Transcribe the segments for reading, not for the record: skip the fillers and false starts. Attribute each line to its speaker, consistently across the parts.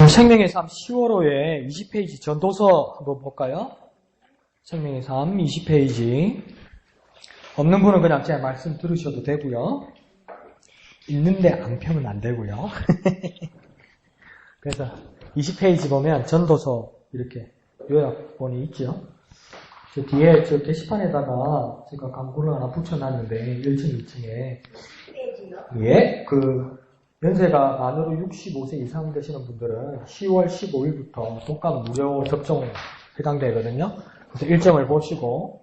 Speaker 1: 생명의 삶 10월호에 20페이지 전도서 한번 볼까요? 생명의 삶 20페이지. 없는 분은 그냥 제 말씀 들으셔도 되고요. 있는데 안 펴면 안 되고요. 그래서 20페이지 보면 전도서 이렇게 요약본이 있죠. 저 뒤에 저 게시판에다가 제가 광고를 하나 붙여놨는데 1층, 2층에 예, 연세가 만으로 65세 이상 되시는 분들은 10월 15일부터 독감 무료 접종 해당되거든요. 그래서 일정을 보시고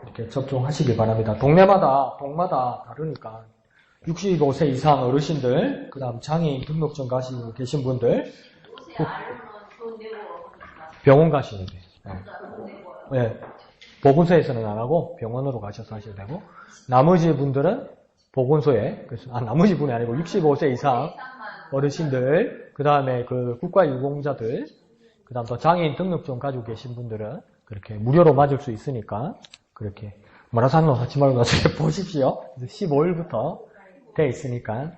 Speaker 1: 이렇게 접종하시기 바랍니다. 동마다 다르니까 65세 이상 어르신들, 그 다음 장애인 등록증 가시고 계신 분들 병원 가시면 돼요. 네. 보건소에서는 안 하고 병원으로 가셔서 하셔야 되고, 나머지 분들은 보건소에, 그래서 나머지 분이 아니고 65세 이상 어르신들, 그 다음에 국가유공자들, 그 다음 또 장애인 등록증 가지고 계신 분들은 그렇게 무료로 맞을 수 있으니까 그렇게 마라산로 하지 말고 나중에 보십시오. 15일부터 돼 있으니까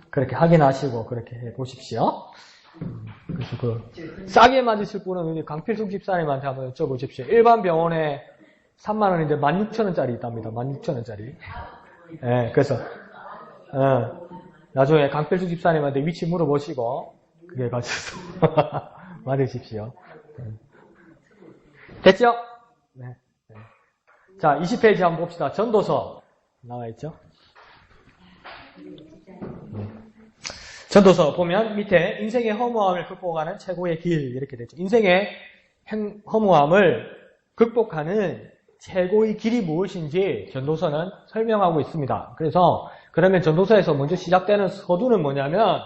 Speaker 1: 그렇게 확인하시고 그렇게 해 보십시오. 그래서 싸게 맞으실 분은 우리 강필숙 집사님한테 한번 여쭤보십시오. 일반 병원에 30,000원인데 16,000원짜리 있답니다. 16,000원짜리. 예, 그래서 나중에 강필숙 집사님한테 위치 물어보시고 그게 가셔서 맞으십시오. 됐죠? 네. 자, 20페이지 한번 봅시다. 전도서 나와 있죠? 전도서 보면 밑에 인생의 허무함을 극복하는 최고의 길 이렇게 되죠. 인생의 허무함을 극복하는 최고의 길이 무엇인지 전도서는 설명하고 있습니다. 그래서 그러면 전도서에서 먼저 시작되는 서두는 뭐냐면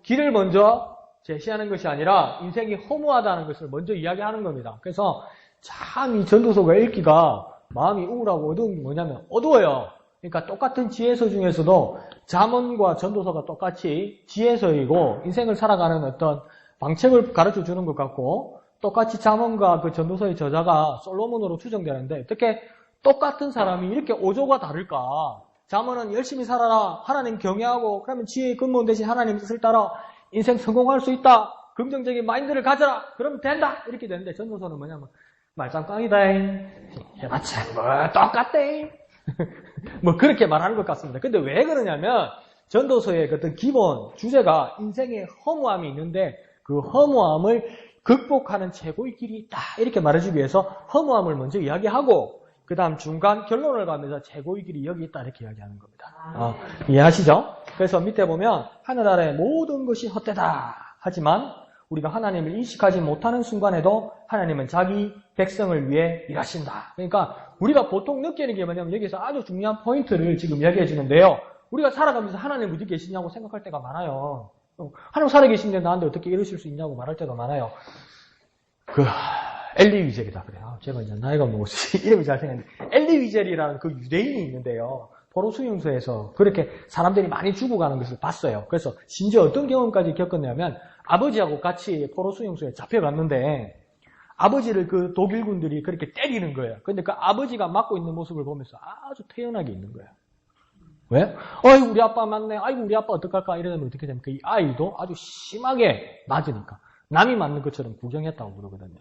Speaker 1: 길을 먼저 제시하는 것이 아니라 인생이 허무하다는 것을 먼저 이야기하는 겁니다. 그래서 참 이 전도서가 읽기가 마음이 우울하고 어두운 게 뭐냐면 어두워요. 그러니까 똑같은 지혜서 중에서도 잠언과 전도서가 똑같이 지혜서이고 인생을 살아가는 어떤 방책을 가르쳐 주는 것 같고, 똑같이 잠언과 그 전도서의 저자가 솔로몬으로 추정되는데 어떻게 똑같은 사람이 이렇게 어조가 다를까? 잠언은 열심히 살아라, 하나님 경외하고, 그러면 지혜의 근본 대신 하나님 뜻을 따라 인생 성공할 수 있다, 긍정적인 마인드를 가져라, 그러면 된다, 이렇게 되는데 전도서는 뭐냐면 말짱꽝이다잉, 해봤자 뭐 똑같대, 뭐 그렇게 말하는 것 같습니다. 근데 왜 그러냐면 전도서의 어떤 기본 주제가 인생의 허무함이 있는데 그 허무함을 극복하는 최고의 길이 있다, 이렇게 말해주기 위해서 허무함을 먼저 이야기하고 그 다음 중간 결론을 가면서 최고의 길이 여기 있다, 이렇게 이야기하는 겁니다. 이해하시죠? 그래서 밑에 보면 하늘 아래 모든 것이 헛되다 하지만 우리가 하나님을 인식하지 못하는 순간에도 하나님은 자기 백성을 위해 일하신다. 그러니까 우리가 보통 느끼는 게 뭐냐면 여기서 아주 중요한 포인트를 지금 이야기해 주는데요. 우리가 살아가면서 하나님 어디 계시냐고 생각할 때가 많아요. 하나님 살아계신데 나한테 어떻게 이러실 수 있냐고 말할 때가 많아요. 엘리 위젤이다 그래요. 제가 이제 나이가 먹었지 이름이 잘 생겼는데, 엘리 위젤이라는 그 유대인이 있는데요. 포로 수용소에서 그렇게 사람들이 많이 죽어가는 것을 봤어요. 그래서 심지어 어떤 경험까지 겪었냐면 아버지하고 같이 포로 수용소에 잡혀갔는데 아버지를 그 독일군들이 그렇게 때리는 거예요. 근데 그 아버지가 맞고 있는 모습을 보면서 아주 태연하게 있는 거예요. 왜? 아이고 우리 아빠 맞네. 아이고 우리 아빠 어떡할까? 이러면 어떻게 됩니까? 이 아이도 아주 심하게 맞으니까 남이 맞는 것처럼 구경했다고 그러거든요.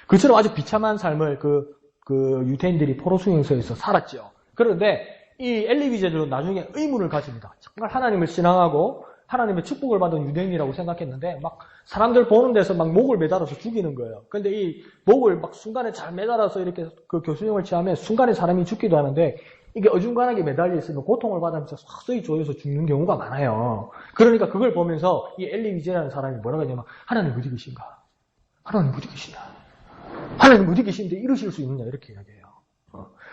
Speaker 1: 그처럼 아주 비참한 삶을 그 유대인들이 포로 수용소에서 살았죠. 그런데 이 엘리 위젤은 나중에 의문을 가집니다. 정말 하나님을 신앙하고 하나님의 축복을 받은 유대인이라고 생각했는데 막 사람들 보는 데서 막 목을 매달아서 죽이는 거예요. 근데 이 목을 막 순간에 잘 매달아서 이렇게 그 교수형을 취하면 순간에 사람이 죽기도 하는데 이게 어중간하게 매달려 있으면 고통을 받으면서 서서히 조여서 죽는 경우가 많아요. 그러니까 그걸 보면서 이 엘리 위젤이라는 사람이 뭐라고 하냐면 하나님 어디 계신가? 하나님 어디 계시나? 하나님 어디 계신데 이러실 수 있느냐? 이렇게 이야기해요.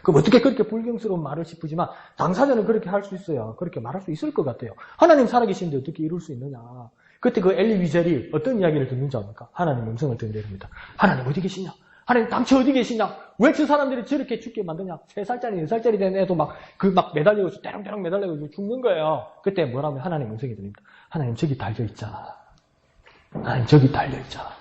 Speaker 1: 그럼 어떻게 그렇게 불경스러운 말을 싶으지만 당사자는 그렇게 할 수 있어요. 그렇게 말할 수 있을 것 같아요. 하나님 살아계신데 어떻게 이럴 수 있느냐. 그때 그 엘리 위젤이 어떤 이야기를 듣는지 압니까? 하나님 음성을 듣는답니다. 하나님 어디 계시냐? 하나님 당최 어디 계시냐? 왜 저 사람들이 저렇게 죽게 만드냐? 3살짜리, 4살짜리 된 애도 막 매달리고 대롱대롱 매달리고 죽는 거예요. 그때 뭐라면 하나님 음성이 들립니다. 하나님 저기 달려있자. 하나님 저기 달려있자.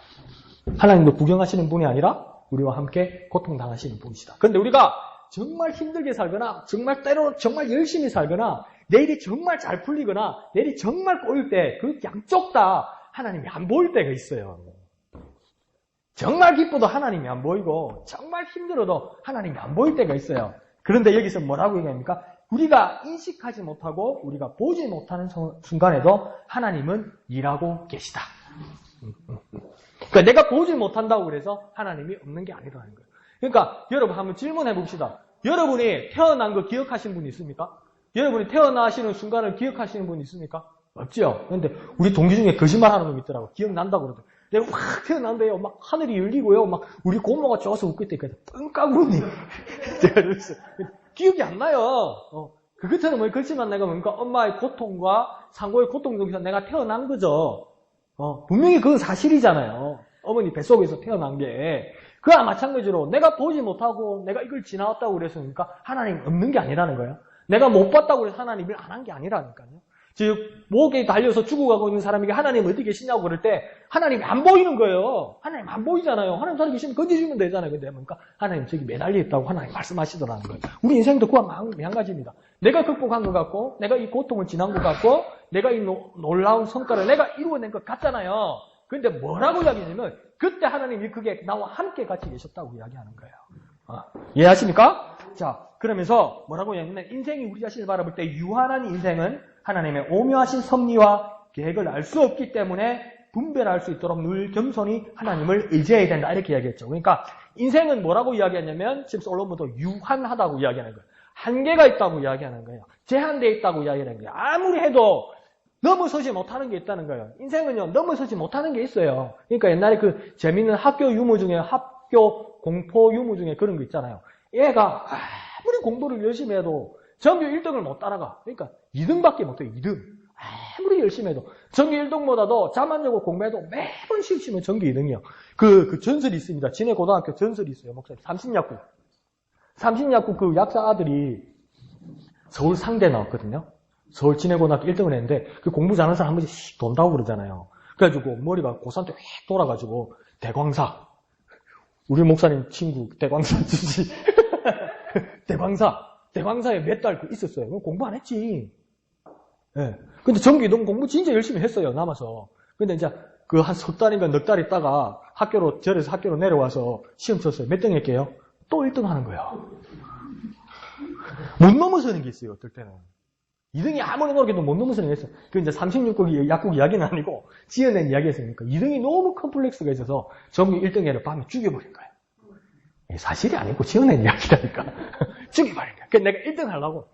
Speaker 1: 하나님도 구경하시는 분이 아니라 우리와 함께 고통당하시는 분이시다. 그런데 우리가 정말 힘들게 살거나 때로는 정말 열심히 살거나 내일이 정말 잘 풀리거나 내일이 정말 꼬일 때 그 양쪽 다 하나님이 안 보일 때가 있어요. 정말 기뻐도 하나님이 안 보이고 정말 힘들어도 하나님이 안 보일 때가 있어요. 그런데 여기서 뭐라고 얘기합니까? 우리가 인식하지 못하고 우리가 보지 못하는 순간에도 하나님은 일하고 계시다. 그러니까 내가 보지 못한다고 그래서 하나님이 없는 게 아니라는 거예요. 그러니까 여러분 한번 질문해 봅시다. 여러분이 태어난 거 기억하시는 분이 있습니까? 여러분이 태어나시는 순간을 기억하시는 분이 있습니까? 없죠. 그런데 우리 동기 중에 거짓말하는 놈이 있더라고. 기억난다고 그러더라고. 내가 확 태어난대요. 막 하늘이 열리고요. 막 우리 고모가 좋아서 웃고 있다니까 뻥 까고 웃니. 제가 그랬어. 기억이 안 나요. 그것처럼 뭐 그렇지만 내가 뭔가 엄마의 고통과 상고의 고통 중에서 내가 태어난 거죠. 분명히 그건 사실이잖아요. 어머니 뱃속에서 태어난 게. 그와 마찬가지로 내가 보지 못하고 내가 이걸 지나왔다고 그랬으니까 하나님 없는 게 아니라는 거예요. 내가 못 봤다고 해서 하나님 일 안 한 게 아니라니까요. 즉 목에 달려서 죽어가고 있는 사람에게 하나님 어디 계시냐고 그럴 때 하나님이 안 보이는 거예요. 하나님 안 보이잖아요. 하나님 살아 계시면 건져주면 되잖아요. 근데 뭔가 하나님 저기 매달려 있다고 하나님 말씀하시더라는 거예요. 우리 인생도 그와 마찬가지입니다. 내가 극복한 것 같고 내가 이 고통을 지난 것 같고 내가 이 놀라운 성과를 내가 이루어낸 것 같잖아요. 그런데 뭐라고 이야기하냐면 그때 하나님이 그게 나와 함께 같이 계셨다고 이야기하는 거예요. 이해하십니까? 자, 그러면서 뭐라고 이야기하냐면 인생이 우리 자신을 바라볼 때 유한한 인생은 하나님의 오묘하신 섭리와 계획을 알 수 없기 때문에 분별할 수 있도록 늘 겸손히 하나님을 의지해야 된다. 이렇게 이야기했죠. 그러니까 인생은 뭐라고 이야기하냐면 지금 솔로몬도 유한하다고 이야기하는 거예요. 한계가 있다고 이야기하는 거예요. 제한되어 있다고 이야기하는 거예요. 아무리 해도 넘어서지 못하는 게 있다는 거예요. 인생은요, 넘어서지 못하는 게 있어요. 그러니까 옛날에 그 재밌는 학교 유머 중에 학교 공포 유머 중에 그런 거 있잖아요. 얘가 아무리 공부를 열심히 해도 전교 1등을 못 따라가. 그러니까 2등밖에 못해요. 2등. 아무리 열심히 해도 전교 1등보다도 잠 안 자고 공부해도 매번 시험 치면 전교 2등이요. 그 전설이 있습니다. 진해 고등학교 전설이 있어요. 목사님. 삼신약국 그 약사 아들이 서울 상대 나왔거든요. 서울 진해고등학교 1등을 했는데 그 공부 잘하는 사람 한 번씩 돈다고 그러잖아요. 그래가지고 머리가 고산 때 휙 돌아가지고 대광사. 우리 목사님 친구 대광사 주지. 대광사에 몇 달 있었어요. 공부 안 했지. 예. 근데 전기동 공부 진짜 열심히 했어요. 남아서. 근데 이제 그 한 석 달인가 넉 달 있다가 절에서 학교로 내려와서 시험 쳤어요. 몇 등 했게요? 또 1등 하는 거예요. 못 넘어서는 게 있어요. 어떨 때는. 2등이 아무리 노력해도 못 넘어서는 게 있어요. 그 이제 36국 약국 이야기는 아니고 지어낸 이야기였으니까 2등이 너무 컴플렉스가 있어서 전교 1등에를 밤에 죽여버린 거예요. 사실이 아니고 지어낸 이야기라니까. 죽여버린 거야. 그래서 내가 1등 하려고.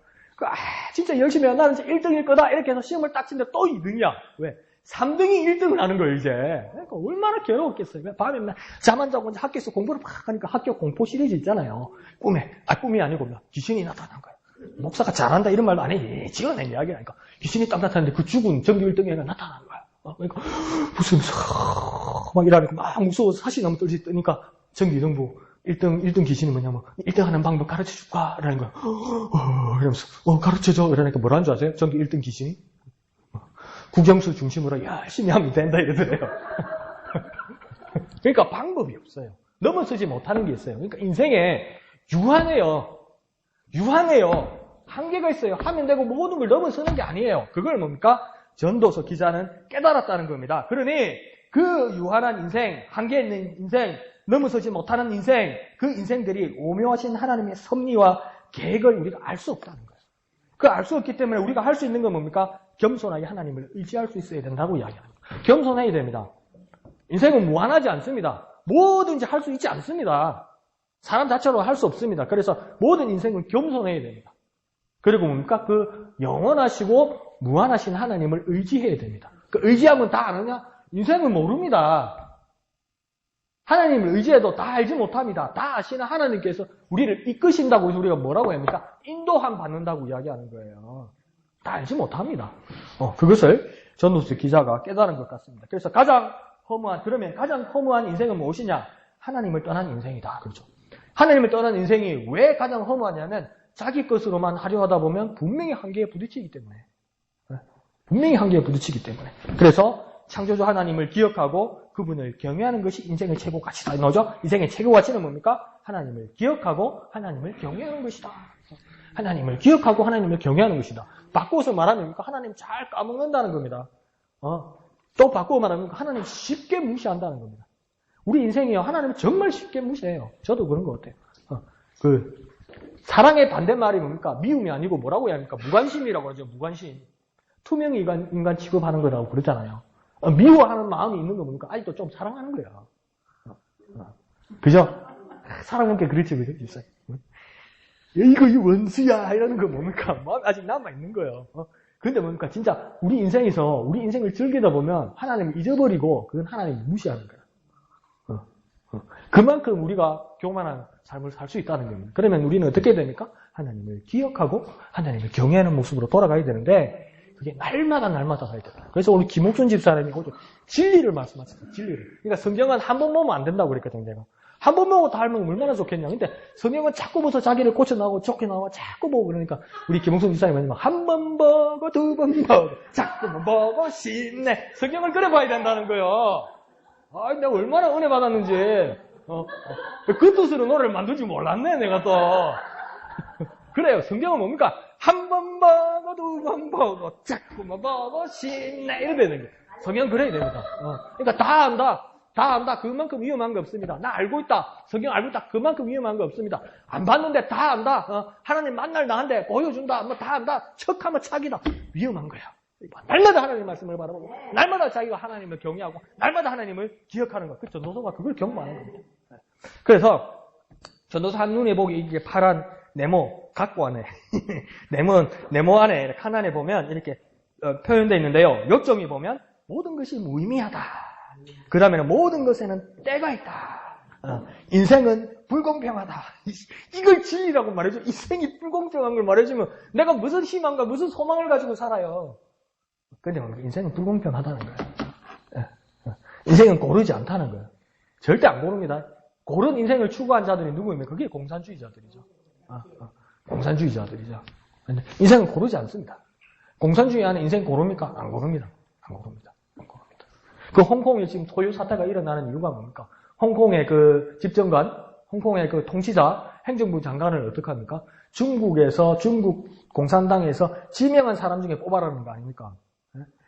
Speaker 1: 진짜 열심히 해. 나는 진짜 1등일 거다. 이렇게 해서 시험을 딱 치는데 또 2등이야. 왜? 3등이 1등을 하는 거예요, 이제. 그러니까 얼마나 괴로웠겠어요. 밤에 잠 안 자고 이제 학교에서 공부를 막 하니까 학교 공포 시리즈 있잖아요. 꿈이 아니고 귀신이 나타난 거예요. 목사가 잘한다 이런 말도 안 해. 지어낸 이야기라니까. 귀신이 딱 나타났는데 그 죽은 전교 1등 애가 나타난 거야. 그러니까 무슨 막 이러니까 막 무서워서 사실 너무 떨지 뜨니까 전교 2등부 1등 귀신이 뭐냐면 1등 하는 방법 가르쳐 줄까? 라는 거야. 이러면서 가르쳐줘. 이러니까 뭐라는 줄 아세요? 전교 1등 귀신이? 국영수 중심으로 열심히 하면 된다 이러더래요. 그러니까 방법이 없어요. 넘어서지 못하는 게 있어요. 그러니까 인생에 유한해요. 한계가 있어요. 하면 되고 모든 걸 넘어서는 게 아니에요. 그걸 뭡니까? 전도서 기자는 깨달았다는 겁니다. 그러니 그 유한한 인생, 한계 있는 인생, 넘어서지 못하는 인생, 그 인생들이 오묘하신 하나님의 섭리와 계획을 우리가 알 수 없다는 거예요. 그 알 수 없기 때문에 우리가 할 수 있는 건 뭡니까? 겸손하게 하나님을 의지할 수 있어야 된다고 이야기합니다. 겸손해야 됩니다. 인생은 무한하지 않습니다. 뭐든지 할 수 있지 않습니다. 사람 자체로 할 수 없습니다. 그래서 모든 인생은 겸손해야 됩니다. 그리고 뭡니까? 그 영원하시고 무한하신 하나님을 의지해야 됩니다. 그 의지하면 다 아느냐? 인생은 모릅니다. 하나님을 의지해도 다 알지 못합니다. 다 아시는 하나님께서 우리를 이끄신다고 해서 우리가 뭐라고 합니까? 인도함 받는다고 이야기하는 거예요. 다 알지 못합니다. 그것을 전도서 기자가 깨달은 것 같습니다. 그래서 가장 허무한 인생은 무엇이냐? 하나님을 떠난 인생이다. 그렇죠. 하나님을 떠난 인생이 왜 가장 허무하냐면 자기 것으로만 하려 하다 보면 분명히 한계에 부딪히기 때문에. 그래서 창조주 하나님을 기억하고 그분을 경외하는 것이 인생의 최고 가치다. 이거죠? 인생의 최고 가치는 뭡니까? 하나님을 기억하고 하나님을 경외하는 것이다. 하나님을 기억하고 하나님을 경외하는 것이다. 바꿔서 말하면 뭡니까? 하나님 잘 까먹는다는 겁니다. 또 바꾸고 말하면 하나님 쉽게 무시한다는 겁니다. 우리 인생이요. 하나님은 정말 쉽게 무시해요. 저도 그런 것 같아요. 사랑의 반대말이 뭡니까? 미움이 아니고 뭐라고 해야 합니까? 무관심이라고 하죠. 무관심. 투명 인간 취급하는 거라고 그러잖아요. 미워하는 마음이 있는 거 뭡니까? 아직도 좀 사랑하는 거야. 그죠? 사랑하는 게 그렇지, 그죠? 있어요. 이거 이 원수야 이러는 거 뭡니까? 마음이 아직 남아있는 거예요. 근데 뭡니까? 진짜 우리 인생에서 우리 인생을 즐기다 보면 하나님을 잊어버리고 그건 하나님을 무시하는 거예요. 그만큼 우리가 교만한 삶을 살 수 있다는 겁니다. 그러면 우리는 어떻게 됩니까? 하나님을 기억하고 하나님을 경외하는 모습으로 돌아가야 되는데 그게 날마다 가야 됩니다. 그래서 오늘 김옥순 집사님이 진리를 말씀하셨어요. 진리를. 그러니까 성경은 한 번 보면 안 된다고 그랬거든요. 제가. 한 번 보고 다 알면 얼마나 좋겠냐. 근데 성경은 자꾸 보서 자기를 고쳐나오고 좋게 나와 자꾸 보고 그러니까 우리 김옥순 집사님은 한 번 보고 두 번 보고 자꾸만 보고 싶네. 성경을 그래 봐야 된다는 거예요. 아, 내가 얼마나 은혜 받았는지. 그 뜻으로 노래를 만들 줄 몰랐네, 내가 또. 그래요. 성경은 뭡니까? 한 번 보고 두 번 보고 자꾸만 보고 싶네. 이래 되는 거예요. 성경은 그래야 됩니다. 그러니까 다 안다. 그만큼 위험한 거 없습니다. 나 알고 있다. 성경 알고 있다. 그만큼 위험한 거 없습니다. 안 봤는데 다 안다. 하나님 만날 나한테 보여준다. 뭐 다 안다. 척하면 착이다. 위험한 거야. 날마다 하나님 말씀을 바라보고 날마다 자기가 하나님을 경외하고 날마다 하나님을 기억하는 것. 그 전도서가 그걸 경험하는 겁니다. 그래서 전도서 한눈에 보기 이게 파란 네모 갖고 안에 네모 안에 칸안에 보면 이렇게 표현되어 있는데요. 요점이 보면 모든 것이 무의미하다. 그 다음에는 모든 것에는 때가 있다. 인생은 불공평하다. 이걸 진리라고 말해줘. 인생이 불공평한 걸 말해주면 내가 무슨 희망과 무슨 소망을 가지고 살아요. 근데 인생은 불공평하다는 거예요. 인생은 고르지 않다는 거예요. 절대 안 고릅니다. 고른 인생을 추구한 자들이 누구입니까? 그게 공산주의자들이죠. 공산주의자들이죠. 인생은 고르지 않습니다. 공산주의 안에 인생 고릅니까? 안 고릅니다. 그 홍콩에 지금 소유 사태가 일어나는 이유가 뭡니까? 홍콩의 그 집정관, 홍콩의 그 통치자, 행정부 장관을 어떻게 합니까? 중국 공산당에서 지명한 사람 중에 뽑아라는 거 아닙니까?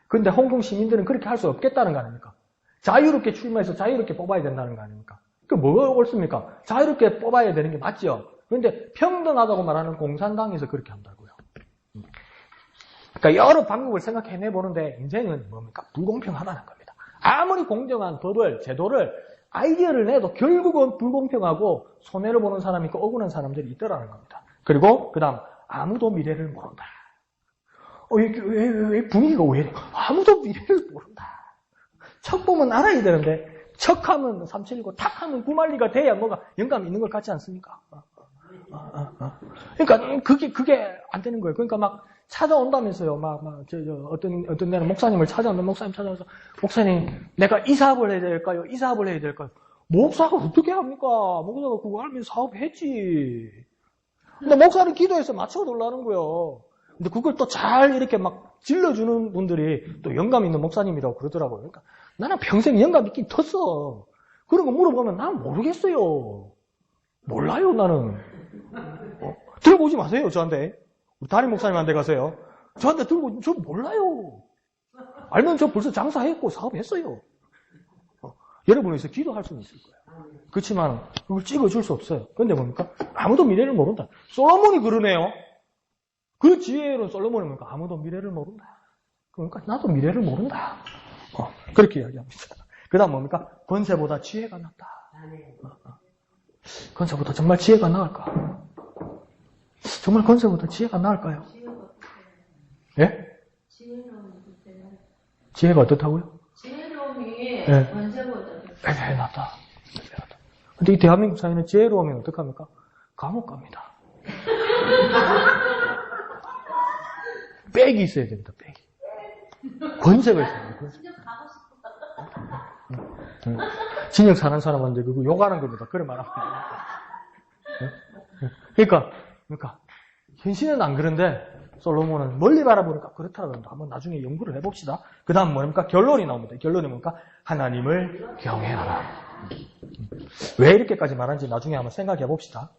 Speaker 1: 근데 홍콩 시민들은 그렇게 할 수 없겠다는 거 아닙니까? 자유롭게 출마해서 자유롭게 뽑아야 된다는 거 아닙니까? 그 뭐가 옳습니까? 자유롭게 뽑아야 되는 게 맞죠? 그런데 평등하다고 말하는 공산당에서 그렇게 한다고요. 그러니까 여러 방법을 생각해내 보는데 인생은 뭡니까? 불공평하다는 겁니다. 아무리 공정한 법을, 제도를, 아이디어를 내도 결국은 불공평하고 손해를 보는 사람이 있고 억울한 사람들이 있더라는 겁니다. 그리고 그 다음 아무도 미래를 모른다. 왜 분위기가 왜 이래? 아무도 미래를 모른다. 척 보면 알아야 되는데 척하면 379, 탁하면 9만리가 돼야 뭐가 영감이 있는 것 같지 않습니까? 그러니까 그게 안 되는 거예요. 그러니까 막 찾아온다면서요. 어떤 데는 목사님을 찾아오면 목사님 찾아와서 목사님 내가 이 사업을 해야 될까요? 이 사업을 해야 될까요? 목사가 어떻게 합니까? 목사가 그거 알면 사업했지. 근데 목사는 기도해서 맞춰달라는 거예요. 근데 그걸 또 잘 이렇게 막 질러주는 분들이 또 영감 있는 목사님이라고 그러더라고요. 그러니까 나는 평생 영감 있긴 텄어. 그런 거 물어보면 난 모르겠어요. 몰라요, 나는. 들고 오지 마세요, 저한테. 우리 담임 목사님한테 가세요. 저한테 들고, 저 몰라요. 알면 저 벌써 장사했고 사업했어요. 여러분에서 기도할 수는 있을 거예요. 그렇지만 그걸 찍어줄 수 없어요. 그런데 뭡니까? 아무도 미래를 모른다. 솔로몬이 그러네요. 그 지혜로운 솔로몬이 뭡니까? 아무도 미래를 모른다. 그러니까 나도 미래를 모른다. 그렇게 이야기합니다. 그 다음 뭡니까? 권세보다 지혜가 낫다. 권세보다 정말 지혜가 나을까? 정말 권세보다 지혜가 나을까요? 예? 지혜가 어떻다고요?
Speaker 2: 지혜로움이
Speaker 1: 예.
Speaker 2: 권세보다
Speaker 1: 낫다. 근데 이 대한민국 사회는 지혜로우면 어떡합니까? 감옥 갑니다. 백이 있어야 됩니다, 백이. 권세가 있어야 됩니다. 진영 사는 사람한테 그거 욕하는 겁니다. 그래 말하면. 그러니까 현실은 안 그런데 솔로몬은 멀리 바라보니까 그렇다고 합니다. 한번 나중에 연구를 해봅시다. 그 다음 뭡니까? 결론이 나옵니다. 결론이 뭡니까? 하나님을 경외하라. 왜 이렇게까지 말하는지 나중에 한번 생각해 봅시다.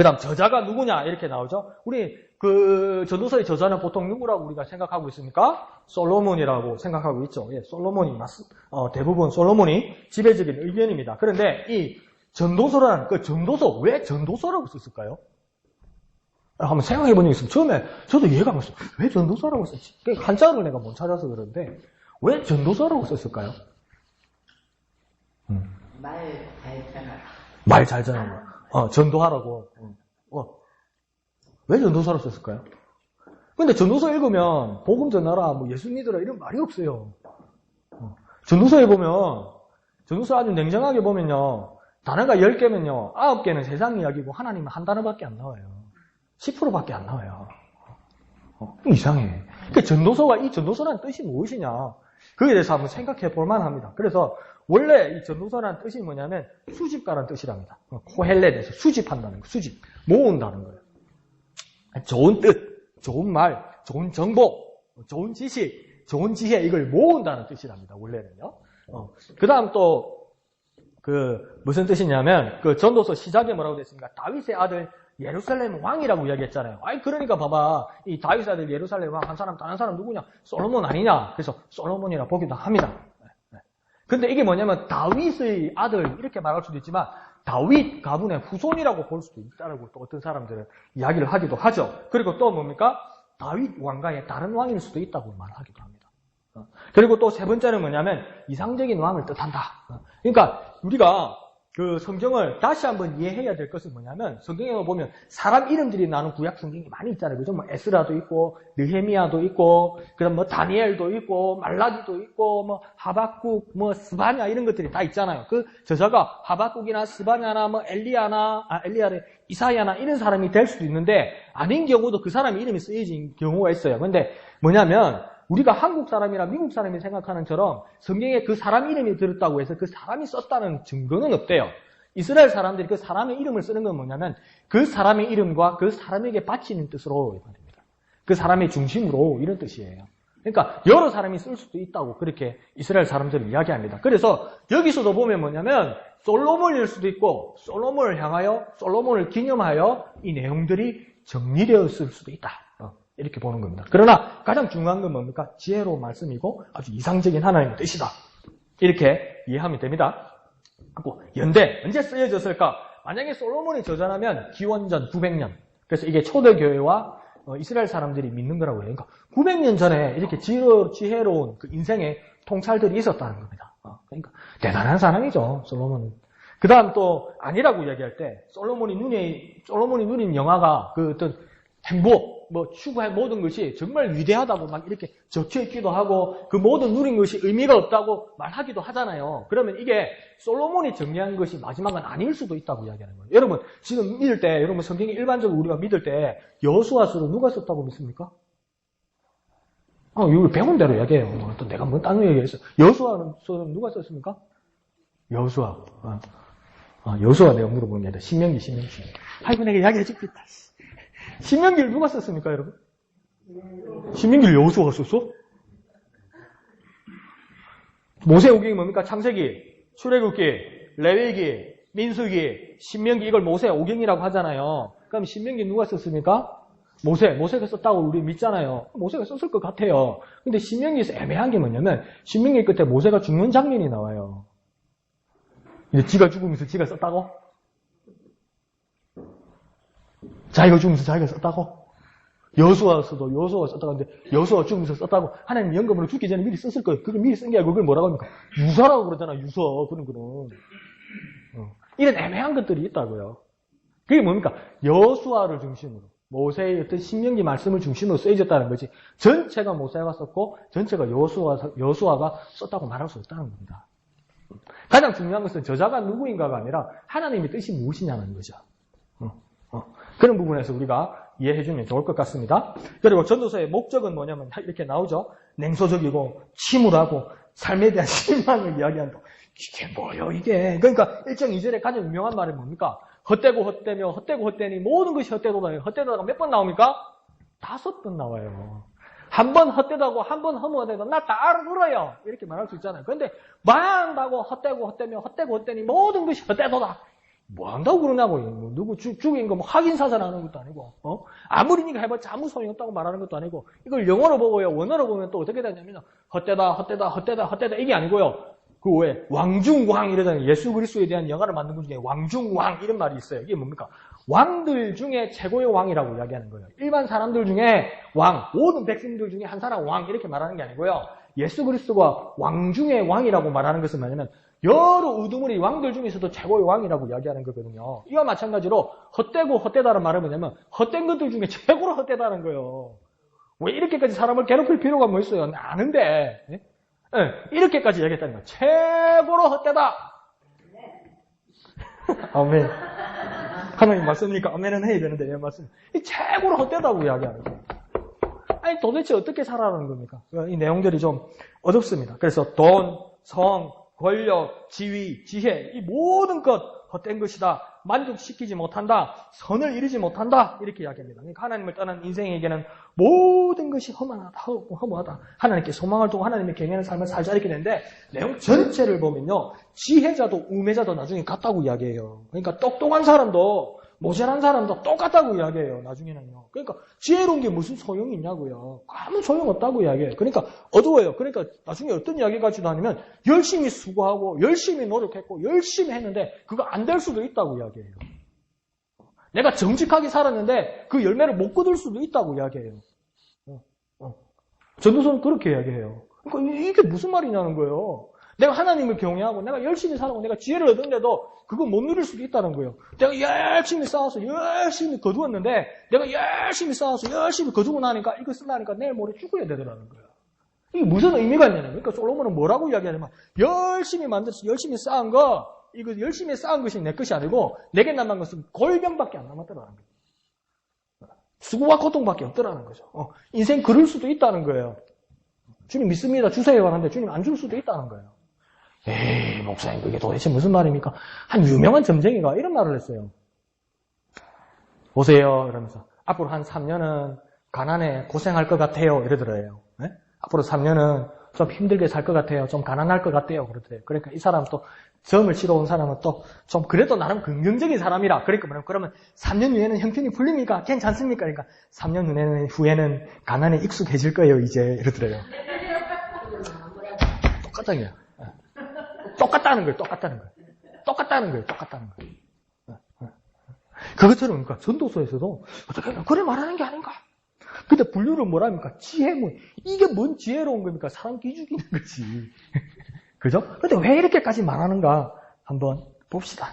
Speaker 1: 그 다음 저자가 누구냐 이렇게 나오죠. 우리 그 전도서의 저자는 보통 누구라고 우리가 생각하고 있습니까? 솔로몬이라고 생각하고 있죠. 예, 솔로몬이 대부분 솔로몬이 지배적인 의견입니다. 그런데 이 전도서라는 그 전도서 왜 전도서라고 썼을까요? 한번 생각해 본 적 있으면 처음에 저도 이해가 안 갔어요. 왜 전도서라고 썼지? 한자를 내가 못 찾아서 그러는데 왜 전도서라고 썼을까요? 말 잘 전하라. 전도하라고. 왜 전도서라고 썼을까요? 근데 전도서 읽으면 복음 전하라, 뭐 예수 믿으라 이런 말이 없어요. 전도서에 보면 전도서 아주 냉정하게 보면요. 단어가 10개면요. 9개는 세상 이야기고 하나님은 한 단어밖에 안 나와요. 10%밖에 안 나와요. 이상해. 그 전도서가 이 전도서라는 뜻이 무엇이냐? 그에 대해서 한번 생각해 볼 만합니다. 그래서 원래 이 전도서라는 뜻이 뭐냐면 수집가라는 뜻이랍니다. 코헬렛에서 수집한다는 거, 수집, 모은다는 거예요. 좋은 뜻, 좋은 말, 좋은 정보, 좋은 지식, 좋은 지혜 이걸 모은다는 뜻이랍니다. 원래는요. 그 다음 또 무슨 뜻이냐면 그 전도서 시작에 뭐라고 됐습니까? 다윗의 아들 예루살렘 왕이라고 이야기했잖아요. 그러니까 봐봐. 이 다윗 아들 예루살렘 왕 한 사람 다른 사람 누구냐? 솔로몬 아니냐? 그래서 솔로몬이라 보기도 합니다. 근데 이게 뭐냐면 다윗의 아들 이렇게 말할 수도 있지만 다윗 가문의 후손이라고 볼 수도 있다라고 또 어떤 사람들은 이야기를 하기도 하죠. 그리고 또 뭡니까? 다윗 왕가의 다른 왕일 수도 있다고 말하기도 합니다. 그리고 또 세 번째는 뭐냐면 이상적인 왕을 뜻한다. 그러니까 우리가 그 성경을 다시 한번 이해해야 될 것은 뭐냐면 성경에 보면 사람 이름들이 나오는 구약 성경이 많이 있잖아요. 그죠? 뭐 에스라도 있고 느헤미야도 있고 그다음 뭐 다니엘도 있고 말라기도 있고 뭐 하박국 뭐 스바냐 이런 것들이 다 있잖아요. 그 저자가 하박국이나 스바냐나 뭐 엘리야래 이사야나 이런 사람이 될 수도 있는데 아닌 경우도 그 사람 이름이 쓰여진 경우가 있어요. 근데 뭐냐면 우리가 한국 사람이나 미국 사람이 생각하는 처럼 성경에 그 사람 이름이 들었다고 해서 그 사람이 썼다는 증거는 없대요. 이스라엘 사람들이 그 사람의 이름을 쓰는 건 뭐냐면 그 사람의 이름과 그 사람에게 바치는 뜻으로 말입니다. 그 사람의 중심으로 이런 뜻이에요. 그러니까 여러 사람이 쓸 수도 있다고 그렇게 이스라엘 사람들은 이야기합니다. 그래서 여기서도 보면 뭐냐면 솔로몬일 수도 있고 솔로몬을 향하여 솔로몬을 기념하여 이 내용들이 정리되었을 수도 있다. 이렇게 보는 겁니다. 그러나 가장 중요한 건 뭡니까? 지혜로운 말씀이고 아주 이상적인 하나님의 뜻이다. 이렇게 이해하면 됩니다. 연대, 언제 쓰여졌을까? 만약에 솔로몬이 저자라면 기원전 900년. 그래서 이게 초대교회와 이스라엘 사람들이 믿는 거라고 해요. 그러니까 900년 전에 이렇게 지혜로운 그 인생의 통찰들이 있었다는 겁니다. 그러니까 대단한 사람이죠, 솔로몬은. 그 다음 또 아니라고 이야기할 때 솔로몬이 누린 영화가 그 어떤 행복, 추구할 모든 것이 정말 위대하다고 막 이렇게 적혀있기도 하고 그 모든 누린 것이 의미가 없다고 말하기도 하잖아요. 그러면 이게 솔로몬이 정리한 것이 마지막은 아닐 수도 있다고 이야기하는 거예요. 여러분 지금 믿을 때 여러분 성경이 일반적으로 우리가 믿을 때 여호수아서를 누가 썼다고 믿습니까? 이거 배운 대로 이야기해요. 또 내가 뭐 다른 얘기했어. 여호수아서는 누가 썼습니까? 여호수아. 여호수아 내가 물어보는 게 아니라 신명기. 아이고 내가 이야기해 줄겠다. 신명기를 누가 썼습니까, 여러분? 신명기를 여호수아가 썼어? 모세오경이 뭡니까? 창세기, 출애굽기, 레위기, 민수기, 신명기 이걸 모세오경이라고 하잖아요. 그럼 신명기 누가 썼습니까? 모세가 썼다고 우리 믿잖아요. 모세가 썼을 것 같아요. 근데 신명기에서 애매한 게 뭐냐면 신명기 끝에 모세가 죽는 장면이 나와요. 이제 지가 죽으면서 지가 썼다고? 자기가 죽으면서 자기가 썼다고? 여호수아가 썼다고 하는데 여호수아가 죽으면서 썼다고 하나님 영감으로 죽기 전에 미리 썼을 거예요. 그걸 미리 쓴 게 아니고 그걸 뭐라고 합니까? 유서라고 그러잖아. 유서. 그런 거는. 이런 애매한 것들이 있다고요. 그게 뭡니까? 여호수아를 중심으로 모세의 어떤 신명기 말씀을 중심으로 쓰여졌다는 거지. 전체가 모세가 썼고 전체가 여호수아가 썼다고 말할 수 없다는 겁니다. 가장 중요한 것은 저자가 누구인가가 아니라 하나님의 뜻이 무엇이냐는 거죠. 그런 부분에서 우리가 이해해주면 좋을 것 같습니다. 그리고 전도서의 목적은 뭐냐면 이렇게 나오죠. 냉소적이고 침울하고 삶에 대한 실망을 이야기한다. 이게 뭐예요 이게. 그러니까 1장 2절에 가장 유명한 말이 뭡니까? 헛되고 헛되며 헛되고 헛되니 모든 것이 헛되도다. 헛되다가 몇 번 나옵니까? 5번 나와요. 한 번 헛되다고 한 번 허무하다고 나 다 알아들어요. 이렇게 말할 수 있잖아요. 그런데 말한다고 헛되고 헛되며 헛되고 헛되니 모든 것이 헛되도다. 뭐 한다고 그러냐고. 뭐 누구 죽인 거 뭐 확인사살하는 것도 아니고, 아무리 니가 해봤자 아무 소용이 없다고 말하는 것도 아니고, 이걸 영어로 보고요, 원어로 보면 또 어떻게 되냐면, 헛되다, 이게 아니고요. 그 왜, 왕중왕 이러잖아요. 예수 그리스도에 대한 영화를 만든 것 중에 왕중왕 이런 말이 있어요. 이게 뭡니까? 왕들 중에 최고의 왕이라고 이야기하는 거예요. 일반 사람들 중에 왕, 모든 백성들 중에 한 사람 왕 이렇게 말하는 게 아니고요. 예수 그리스도가 왕 중에 왕이라고 말하는 것은 뭐냐면 여러 우두머리 왕들 중에서도 최고의 왕이라고 이야기하는 거거든요. 이와 마찬가지로 헛되고 헛되다는 말은 뭐냐면 헛된 것들 중에 최고로 헛되다는 거예요. 왜 이렇게까지 사람을 괴롭힐 필요가 뭐 있어요? 아는데. 네? 네, 이렇게까지 얘기했다는 거예요. 최고로 헛되다. 아멘. 하나님 말씀이니까 아멘은 해야 되는데 내 말씀. 이 최고로 헛되다고 이야기하는 거예요. 아니 도대체 어떻게 살아가는 겁니까? 이 내용들이 좀 어둡습니다. 그래서 돈, 성, 권력, 지위, 지혜 이 모든 것 헛된 것이다. 만족시키지 못한다. 선을 이루지 못한다. 이렇게 이야기합니다. 그러니까 하나님을 떠난 인생에게는 모든 것이 허무하다. 하나님께 소망을 두고 하나님의 경외하는 삶을 살자 이렇게 되는데 내용 전체를 보면요. 지혜자도 우매자도 나중에 같다고 이야기해요. 그러니까 똑똑한 사람도 모자란 사람도 똑같다고 이야기해요. 나중에는요. 그러니까 지혜로운 게 무슨 소용이 있냐고요. 아무 소용없다고 이야기해요. 그러니까 어두워요. 그러니까 나중에 어떤 이야기가 지나면 열심히 수고하고 열심히 노력했고 열심히 했는데 그거 안 될 수도 있다고 이야기해요. 내가 정직하게 살았는데 그 열매를 못 거둘 수도 있다고 이야기해요. 전도서는 그렇게 이야기해요. 그러니까 이게 무슨 말이냐는 거예요. 내가 하나님을 경외하고 내가 열심히 살고 내가 지혜를 얻었는데도 그거 못 누릴 수도 있다는 거예요. 내가 열심히 쌓아서 열심히 거두었는데 내가 열심히 쌓아서 열심히 거두고 나니까 이거 쓰려니까 내일 모레 죽어야 되더라는 거예요. 이게 무슨 의미가 있냐면 그러니까 솔로몬은 뭐라고 이야기하냐면 열심히 만들어서 열심히 쌓은 거 이거 열심히 쌓은 것이 내 것이 아니고 내게 남은 것은 골병밖에 안 남았더라는 거예요. 수고와 고통밖에 없더라는 거죠. 인생 그럴 수도 있다는 거예요. 주님 믿습니다. 주세요 하는데 주님 안 줄 수도 있다는 거예요. 에이 목사님 그게 도대체 무슨 말입니까? 한 유명한 점쟁이가 이런 말을 했어요. 보세요 이러면서 앞으로 한 3년은 가난해 고생할 것 같아요 이러더래요. 네? 앞으로 3년은 좀 힘들게 살 것 같아요. 좀 가난할 것 같아요 그러더래요. 그러니까 이 사람 또 점을 치러 온 사람은 또 좀 그래도 나름 긍정적인 사람이라 그러니까 그러면 3년 후에는 형편이 풀립니까? 괜찮습니까? 그러니까 3년 후에는 가난에 익숙해질 거예요 이제 이러더래요. 똑같다고요. 똑같다는 거예요. 그것처럼 그러니까 전도서에서도 어떻게 그래 말하는 게 아닌가. 근데 분류를 뭐라 합니까? 지혜문. 이게 뭔 지혜로운 겁니까? 사람 기죽이는 거지. 그죠? 근데 왜 이렇게까지 말하는가? 한번 봅시다.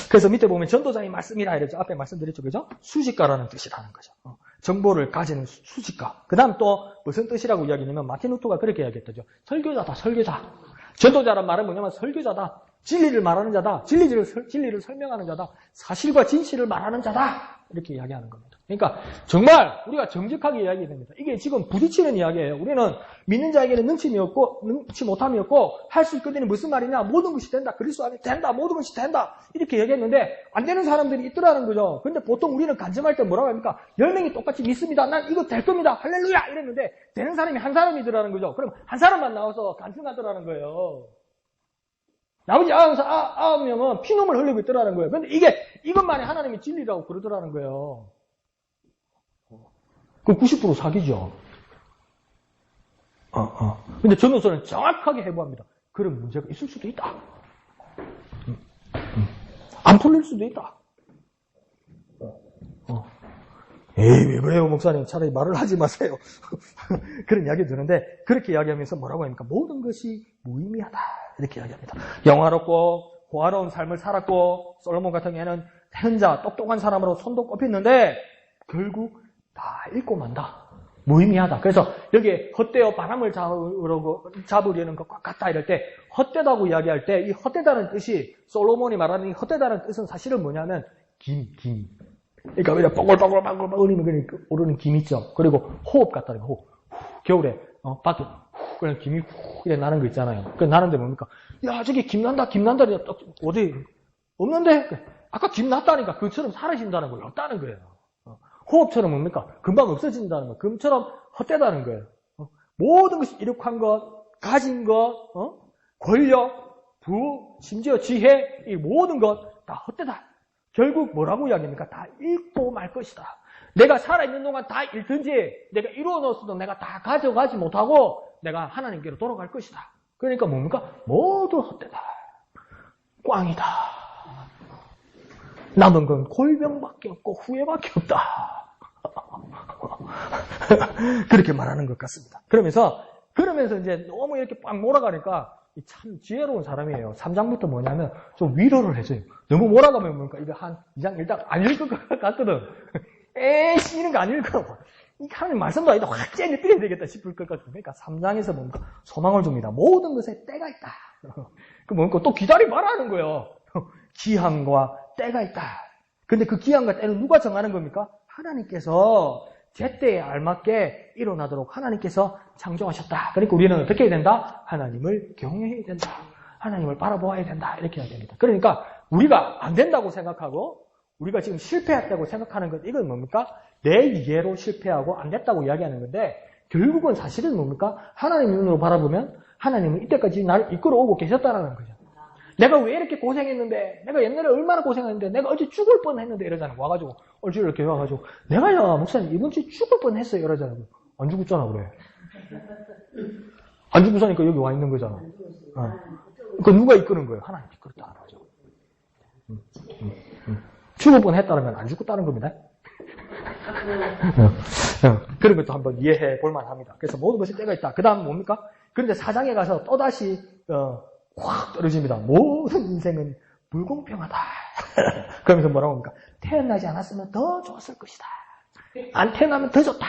Speaker 1: 그래서 밑에 보면 전도자의 말씀이라 이러죠. 앞에 말씀드렸죠. 그죠? 수집가라는 뜻이라는 거죠. 정보를 가지는 수집가. 그 다음 또 무슨 뜻이라고 이야기냐면 마틴 루터가 그렇게 이야기했죠. 설교자다, 설교자. 전도자란 말은 뭐냐면 설교자다. 진리를 말하는 자다. 진리를 설명하는 자다. 사실과 진실을 말하는 자다. 이렇게 이야기하는 겁니다. 그러니까 정말 우리가 정직하게 이야기해야 됩니다. 이게 지금 부딪히는 이야기예요. 우리는 믿는 자에게는 능치 못함이 없고 할 수 있거든요. 무슨 말이냐? 모든 것이 된다. 그리스도 안에 된다. 모든 것이 된다. 이렇게 얘기했는데 안 되는 사람들이 있더라는 거죠. 근데 보통 우리는 간증할 때 뭐라고 합니까? 10명이 똑같이 믿습니다. 난 이거 될 겁니다. 할렐루야! 이랬는데 되는 사람이 한 사람이더라는 거죠. 그럼 한 사람만 나와서 간증하더라는 거예요. 나머지 9명은 피눈물 흘리고 있더라는 거예요. 근데 이것만이 하나님의 진리라고 그러더라는 거예요. 그럼 90% 사기죠. 근데 전도서는 정확하게 해부합니다. 그런 문제가 있을 수도 있다. 안 풀릴 수도 있다. 에이, 왜 그래요, 목사님? 차라리 말을 하지 마세요. 그런 이야기 드는데, 그렇게 이야기하면서 뭐라고 합니까? 모든 것이 무의미하다. 이렇게 이야기합니다. 영화롭고, 호화로운 삶을 살았고, 솔로몬 같은 경우에는 현자, 똑똑한 사람으로 손도 꼽혔는데, 결국 다 잃고 만다. 무의미하다. 그래서 여기에 헛되어 바람을 잡으려는 것과 같다 이럴 때, 헛되다고 이야기할 때, 이 헛되다는 뜻이, 솔로몬이 말하는 이 헛되다는 뜻은 사실은 뭐냐면, 김. 그러니까 그냥 뽀글뽀글 오르는 김 있죠. 그리고 호흡 같다는 거, 호흡. 겨울에 밖에 그냥 김이 이렇게 나는 거 있잖아요. 그 나는데 뭡니까? 야 저기 김 난다. 어디 없는데? 아까 김 났다니까 그처럼 사라진다는 거예요. 없다는 거예요. 호흡처럼 뭡니까? 금방 없어진다는 거. 금처럼 헛되다는 거예요. 모든 것이 이룩한 것, 가진 것, 권력, 부, 심지어 지혜, 이 모든 것 다 헛되다. 결국 뭐라고 이야기합니까? 다 잃고 말 것이다. 내가 살아있는 동안 다 잃든지 내가 이루어 놓았어도 내가 다 가져가지 못하고 내가 하나님께로 돌아갈 것이다. 그러니까 뭡니까? 모두 헛되다. 꽝이다. 남은 건 골병밖에 없고 후회밖에 없다. 그렇게 말하는 것 같습니다. 그러면서 이제 너무 이렇게 빡 몰아가니까 참 지혜로운 사람이에요. 3장부터 뭐냐면 좀 위로를 해줘요. 너무 몰아가면 뭡니까? 이거 한 2장 1장 안 읽을 것 같거든. 에이씨, 이런 거 안 읽어. 이 하나님 말씀도 아니다. 확 째려야 되겠다 싶을 것 같아요. 그러니까 3장에서 뭡니까? 소망을 줍니다. 모든 것에 때가 있다. 그 뭡니까? 또 기다리봐라 하는 거예요. 기한과 때가 있다. 근데 그 기한과 때는 누가 정하는 겁니까? 하나님께서 제때에 알맞게 일어나도록 하나님께서 창조하셨다. 그러니까 우리는 어떻게 해야 된다? 하나님을 경외해야 된다. 하나님을 바라보아야 된다. 이렇게 해야 됩니다. 그러니까 우리가 안 된다고 생각하고 우리가 지금 실패했다고 생각하는 것, 이건 뭡니까? 내 이해로 실패하고 안 됐다고 이야기하는 건데 결국은 사실은 뭡니까? 하나님 눈으로 바라보면 하나님은 이때까지 나를 이끌어오고 계셨다는 거죠. 내가 왜 이렇게 고생했는데, 내가 옛날에 얼마나 고생했는데, 내가 어제 죽을 뻔했는데 이러잖아요. 와가지고 얼추 이렇게 와가지고 내가요 목사님 이번 주에 죽을 뻔했어요 이러잖아요. 안 죽었잖아 그래. 안 죽고서니까 여기 와 있는 거잖아. 그 누가 이끄는 거예요? 하나님 이끌었다는 거죠. 죽을 뻔했다는 건 안 죽었다는 겁니다. 그런 것도 한번 이해해 볼 만합니다. 그래서 모든 것이 때가 있다. 그 다음 뭡니까? 그런데 4장에 가서 또다시 확 떨어집니다. 모든 인생은 불공평하다. 그러면서 뭐라고 합니까? 태어나지 않았으면 더 좋았을 것이다. 안 태어나면 더 좋다.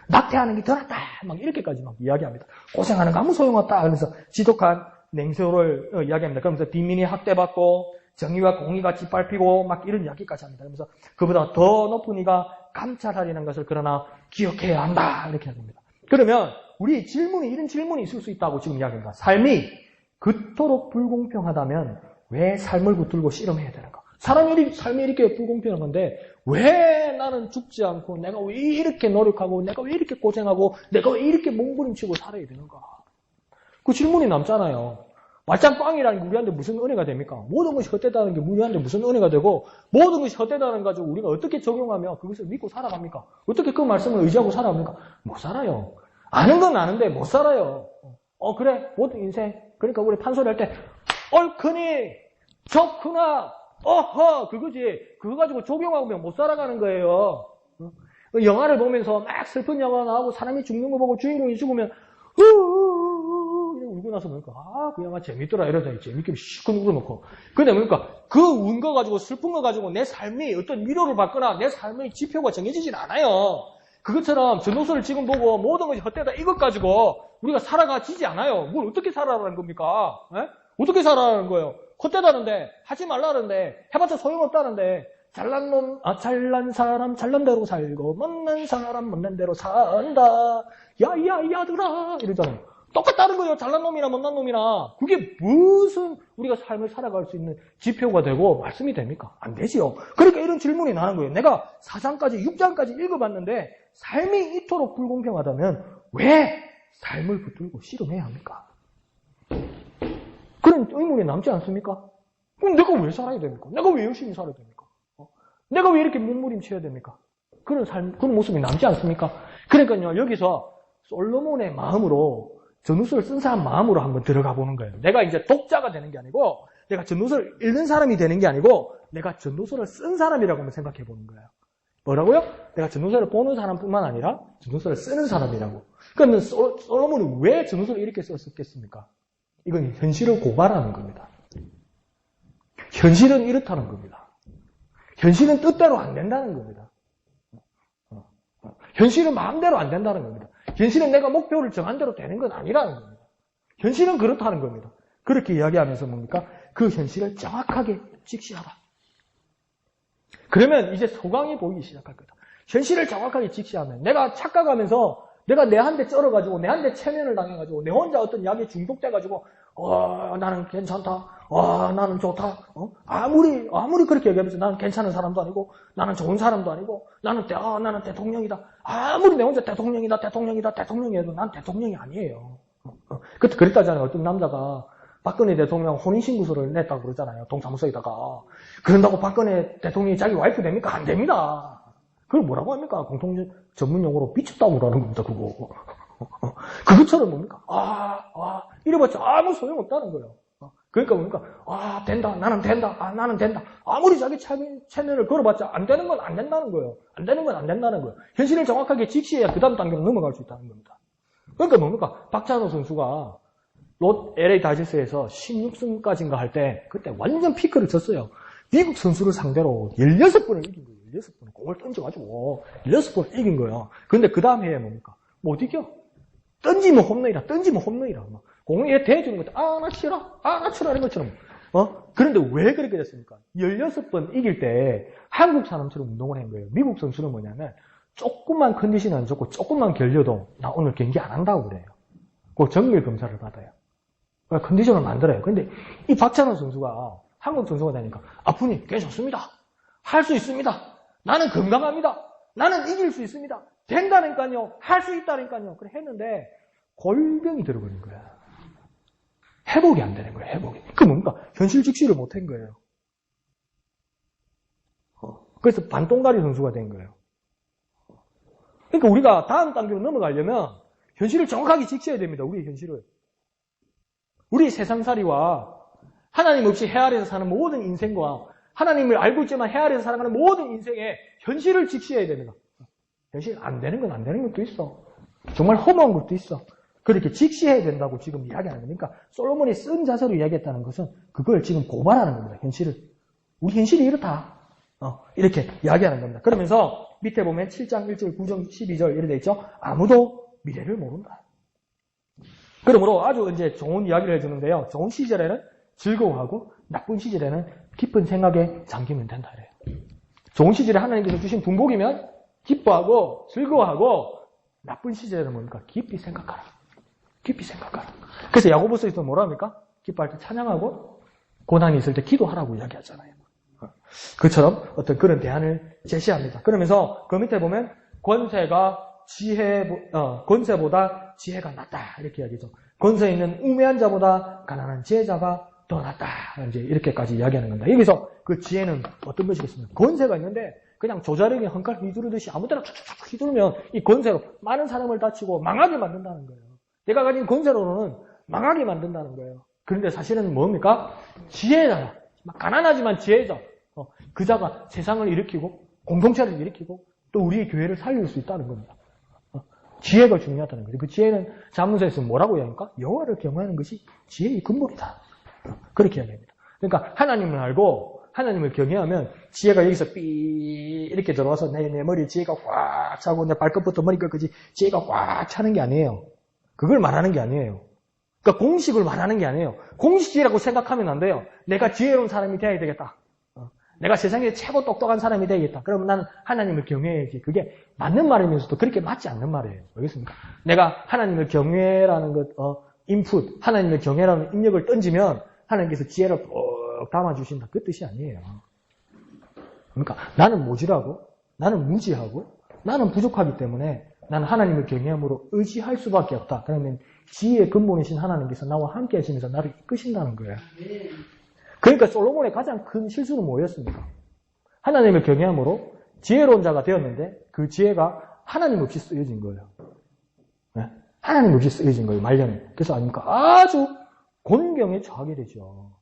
Speaker 1: 낙태하는 게 더 낫다. 막 이렇게까지 막 이야기합니다. 고생하는 거 아무 소용없다. 그래서 지독한 냉소를 이야기합니다. 그러면서 빈민이 학대받고 정의와 공의가 짓밟히고 막 이런 이야기까지 합니다. 그러면서 그보다 더 높은 이가 감찰하리는 것을 그러나 기억해야 한다. 이렇게 합니다. 그러면 우리 이런 질문이 있을 수 있다고 지금 이야기합니다. 삶이 그토록 불공평하다면 왜 삶을 붙들고 씨름해야 되는가? 삶이 이렇게 불공평한 건데 왜 나는 죽지 않고 내가 왜 이렇게 노력하고 내가 왜 이렇게 고생하고 내가 왜 이렇게 몸부림치고 살아야 되는가? 그 질문이 남잖아요. 말짱 꽝이라는 게 우리한테 무슨 은혜가 됩니까? 모든 것이 헛되다는 게 우리한테 무슨 은혜가 되고 모든 것이 헛되다는 거 가지고 우리가 어떻게 적용하며 그것을 믿고 살아갑니까? 어떻게 그 말씀을 의지하고 살아갑니까? 못 살아요. 아는 건 아는데 못 살아요. 그래 모든 인생 그러니까 우리 판소리 할 때 옳거니 좋구나 어허 그거지. 그거 가지고 적용하면 못 살아가는 거예요. 영화를 보면서 막 슬픈 영화 나오고 사람이 죽는 거 보고 주인공이 죽으면 울고 나서 보니까 그 영화 재밌더라 이러더니 재밌게 시큰 울어놓고 근데 뭡니까 그 운 거 가지고 슬픈 거 가지고 내 삶이 어떤 위로를 받거나 내 삶의 지표가 정해지진 않아요. 그것처럼 전도서를 지금 보고 모든 것이 헛되다 이것 가지고 우리가 살아가지지 않아요. 뭘 어떻게 살아라는 겁니까? 에? 어떻게 살아라는 거예요? 헛되다는데 하지 말라는데 해봤자 소용없다는데 잘난 사람 잘난 대로 살고 못난 사람 못난 대로 산다 야야야들아 이러잖아요. 똑같다는 거예요. 잘난 놈이나 못난 놈이나. 그게 무슨 우리가 삶을 살아갈 수 있는 지표가 되고 말씀이 됩니까? 안 되지요. 그러니까 이런 질문이 나는 거예요. 내가 4장까지 6장까지 읽어봤는데 삶이 이토록 불공평하다면 왜 삶을 붙들고 씨름해야 합니까? 그런 의문이 남지 않습니까? 그럼 내가 왜 살아야 됩니까? 내가 왜 열심히 살아야 됩니까? 내가 왜 이렇게 몸부림쳐야 됩니까? 그런 모습이 남지 않습니까? 그러니까요, 여기서 솔로몬의 마음으로 전후서를 쓴 사람 마음으로 한번 들어가 보는 거예요. 내가 이제 독자가 되는 게 아니고, 내가 전후서를 읽는 사람이 되는 게 아니고, 내가 전후서를 쓴 사람이라고 한번 생각해 보는 거예요. 뭐라고요? 내가 전후서를 보는 사람뿐만 아니라 전후서를 쓰는 사람이라고. 그러면 솔로몬은 왜 전후서를 이렇게 썼겠습니까? 이건 현실을 고발하는 겁니다. 현실은 이렇다는 겁니다. 현실은 뜻대로 안 된다는 겁니다. 현실은 마음대로 안 된다는 겁니다. 현실은 내가 목표를 정한 대로 되는 건 아니라는 겁니다. 현실은 그렇다는 겁니다. 그렇게 이야기하면서 뭡니까? 그 현실을 정확하게 직시하라. 그러면 이제 소강이 보이기 시작할 거다. 현실을 정확하게 직시하면 내가 착각하면서 내가 내 한 대 쩔어가지고 내 한 대 체면을 당해가지고 내 혼자 어떤 약에 중독돼가지고 나는 괜찮다. 나는 좋다. 아무리 그렇게 얘기하면서 나는 괜찮은 사람도 아니고 나는 좋은 사람도 아니고 나는 대통령이다. 아무리 내 혼자 대통령이다 대통령이다 대통령이 해도 난 대통령이 아니에요. 그랬다잖아요. 어떤 남자가 박근혜 대통령 혼인신고서를 냈다고 그러잖아요. 동사무소에다가. 그런다고 박근혜 대통령이 자기 와이프 됩니까? 안 됩니다. 그걸 뭐라고 합니까? 공통 전문 용어로 미쳤다고 그러는 겁니다, 그거. 그것처럼 뭡니까? 이래봤자 아무 소용없다는 거예요. 그러니까 뭡니까? 된다. 나는 된다. 나는 된다. 아무리 자기 채널을 걸어봤자 안 되는 건 안 된다는 거예요. 안 되는 건 안 된다는 거예요. 현실을 정확하게 직시해야 그 다음 단계로 넘어갈 수 있다는 겁니다. 그러니까 뭡니까? 박찬호 선수가 LA 다저스에서 16승까지인가 할 때 그때 완전 피크를 쳤어요. 미국 선수를 상대로 16번을 이긴 거예요. 16번을 공을 던져가지고 16번을 이긴 거예요. 근데 그 다음 해에 뭡니까? 못 이겨. 던지면 홈런이라. 공에 대해주는 것도 나 치라. 나 치라 이런 것처럼. 그런데 왜 그렇게 됐습니까? 16번 이길 때 한국 사람처럼 운동을 한 거예요. 미국 선수는 뭐냐면 조금만 컨디션 안 좋고 조금만 결려도 나 오늘 경기 안 한다고 그래요. 그 정밀 검사를 받아요. 컨디션을 만들어요. 근데 이 박찬호 선수가 한국 선수가 되니까 아프니 괜찮습니다. 할 수 있습니다. 나는 건강합니다. 나는 이길 수 있습니다. 된다니까요. 할 수 있다니까요. 그래 했는데 골병이 들어버린 거야. 회복이 안 되는 거예요. 회복이. 그 뭡니까? 현실 직시를 못한 거예요. 그래서 반동가리 선수가 된 거예요. 그러니까 우리가 다음 단계로 넘어가려면 현실을 정확하게 직시해야 됩니다. 우리의 현실을. 우리 세상살이와 하나님 없이 해 아래에서 사는 모든 인생과 하나님을 알고 있지만 해 아래에서 살아가는 모든 인생의 현실을 직시해야 됩니다. 현실 안 되는 건 안 되는 것도 있어. 정말 허무한 것도 있어. 그렇게 직시해야 된다고 지금 이야기하는 거니까 솔로몬이 쓴 자세로 이야기했다는 것은 그걸 지금 고발하는 겁니다. 현실을. 우리 현실이 이렇다. 이렇게 이야기하는 겁니다. 그러면서 밑에 보면 7장 1절, 9절, 12절 이렇게 돼 있죠. 아무도 미래를 모른다. 그러므로 아주 이제 좋은 이야기를 해주는데요. 좋은 시절에는 즐거워하고 나쁜 시절에는 깊은 생각에 잠기면 된다. 그래요. 좋은 시절에 하나님께서 주신 분복이면 기뻐하고 즐거워하고 나쁜 시절에는 뭡니까? 깊이 생각하라. 깊이 생각하라. 그래서 야고보서에서 뭐라 합니까? 기뻐할 때 찬양하고 고난이 있을 때 기도하라고 이야기하잖아요. 그처럼 어떤 그런 대안을 제시합니다. 그러면서 그 밑에 보면 권세보다 지혜가 낫다. 이렇게 이야기죠. 권세 있는 우매한 자보다 가난한 지혜자가 더 낫다. 이제 이렇게까지 이야기하는 겁니다. 여기서 그 지혜는 어떤 것이겠습니까? 권세가 있는데 그냥 조자룡이 헝칼 휘두르듯이 아무 데나 툭툭툭 휘두르면 이 권세로 많은 사람을 다치고 망하게 만든다는 거예요. 내가 가진 권세로는 망하게 만든다는 거예요. 그런데 사실은 뭡니까? 지혜자야. 가난하지만 지혜자. 그 자가 세상을 일으키고 공동체를 일으키고 또 우리의 교회를 살릴 수 있다는 겁니다. 지혜가 중요하다는 거죠. 그 지혜는 자문서에서 뭐라고 이야기합니까? 여호와를 경외하는 것이 지혜의 근본이다. 그렇게 이야기합니다. 그러니까 하나님을 알고 하나님을 경외하면 지혜가 여기서 삐 이렇게 들어와서 내 머리에 지혜가 꽉 차고 내 발끝부터 머리끝까지 지혜가 꽉 차는 게 아니에요. 그걸 말하는 게 아니에요. 그러니까 공식을 말하는 게 아니에요. 공식이라고 생각하면 안 돼요. 내가 지혜로운 사람이 되어야 되겠다. 내가 세상에 최고 똑똑한 사람이 되겠다. 그러면 나는 하나님을 경외해야지. 그게 맞는 말이면서도 그렇게 맞지 않는 말이에요. 알겠습니까? 내가 하나님을 경외라는 것, 인풋, 하나님을 경외라는 입력을 던지면 하나님께서 지혜를 꼭 담아주신다. 그 뜻이 아니에요. 그러니까 나는 모질하고, 나는 무지하고, 나는 부족하기 때문에 나는 하나님을 경외함으로 의지할 수밖에 없다. 그러면 지혜의 근본이신 하나님께서 나와 함께 하시면서 나를 이끄신다는 거예요. 그러니까 솔로몬의 가장 큰 실수는 뭐였습니까? 하나님을 경외함으로 지혜로운 자가 되었는데 그 지혜가 하나님 없이 쓰여진 거예요. 네? 하나님 없이 쓰여진 거예요. 말년에. 그래서 아닙니까? 아주 곤경에 처하게 되죠.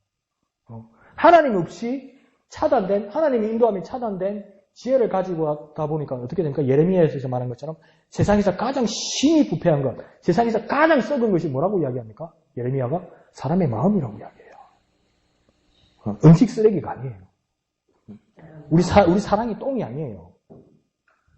Speaker 1: 하나님 없이 차단된, 하나님의 인도함이 차단된 지혜를 가지고 가다 보니까 어떻게 됩니까? 예레미야에서 말한 것처럼 세상에서 가장 심히 부패한 것, 세상에서 가장 썩은 것이 뭐라고 이야기합니까? 예레미야가 사람의 마음이라고 이야기해요. 음식 쓰레기가 아니에요. 우리 사랑이 똥이 아니에요.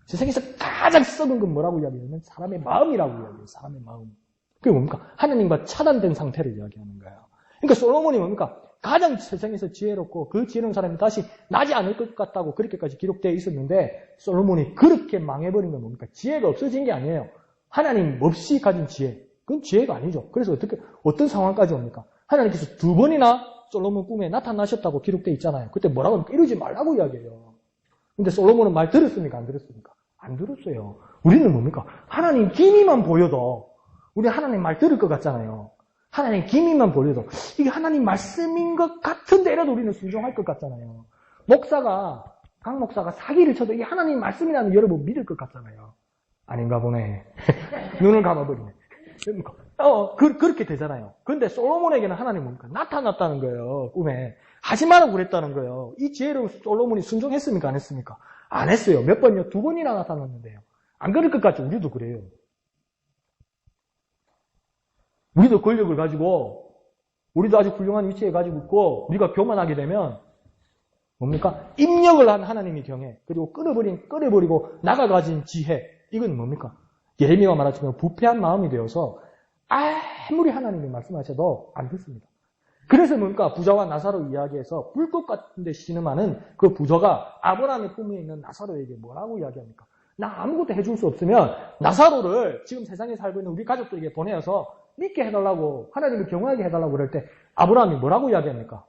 Speaker 1: 세상에서 가장 썩은 건 뭐라고 이야기하냐면 사람의 마음이라고 이야기해요. 사람의 마음. 그게 뭡니까? 하나님과 차단된 상태를 이야기하는 거예요. 그러니까 솔로몬이 뭡니까? 가장 세상에서 지혜롭고 그 지혜로운 사람이 다시 나지 않을 것 같다고 그렇게까지 기록되어 있었는데 솔로몬이 그렇게 망해버린 건 뭡니까? 지혜가 없어진 게 아니에요. 하나님 없이 가진 지혜. 그건 지혜가 아니죠. 그래서 어떤 상황까지 옵니까? 하나님께서 2번이나 솔로몬 꿈에 나타나셨다고 기록되어 있잖아요. 그때 뭐라고 합니까? 이러지 말라고 이야기해요. 근데 솔로몬은 말 들었습니까? 안 들었습니까? 안 들었어요. 우리는 뭡니까? 하나님 기미만 보여도 우리 하나님 말 들을 것 같잖아요. 하나님 기미만 보여도 이게 하나님 말씀인 것 같은데라도 우리는 순종할 것 같잖아요. 강 목사가 사기를 쳐도 이게 하나님 말씀이라는 여러분 믿을 것 같잖아요. 아닌가 보네. 눈을 감아버리네. 그렇게 되잖아요. 근데 솔로몬에게는 하나님 뭡니까? 나타났다는 거예요. 꿈에. 하지 말라고 그랬다는 거예요. 이 지혜를 솔로몬이 순종했습니까? 안 했습니까? 안 했어요. 몇 번요? 2번이나 나타났는데요. 안 그럴 것 같죠? 우리도 그래요. 우리도 권력을 가지고, 우리도 아주 훌륭한 위치에 가지고 있고, 우리가 교만하게 되면, 뭡니까? 입력을 한 하나님이 경해. 그리고 끊어버리고 나가가진 지혜. 이건 뭡니까? 예레미야가 말하자면 부패한 마음이 되어서 아무리 하나님이 말씀하셔도 안 듣습니다. 그래서 뭡니까? 부자와 나사로 이야기해서 불꽃 같은 데 신음하는 그 부자가 아브라함의 품에 있는 나사로에게 뭐라고 이야기합니까? 나 아무것도 해줄 수 없으면 나사로를 지금 세상에 살고 있는 우리 가족들에게 보내어서 믿게 해달라고, 하나님을 경외하게 해달라고 그럴 때 아브라함이 뭐라고 이야기합니까?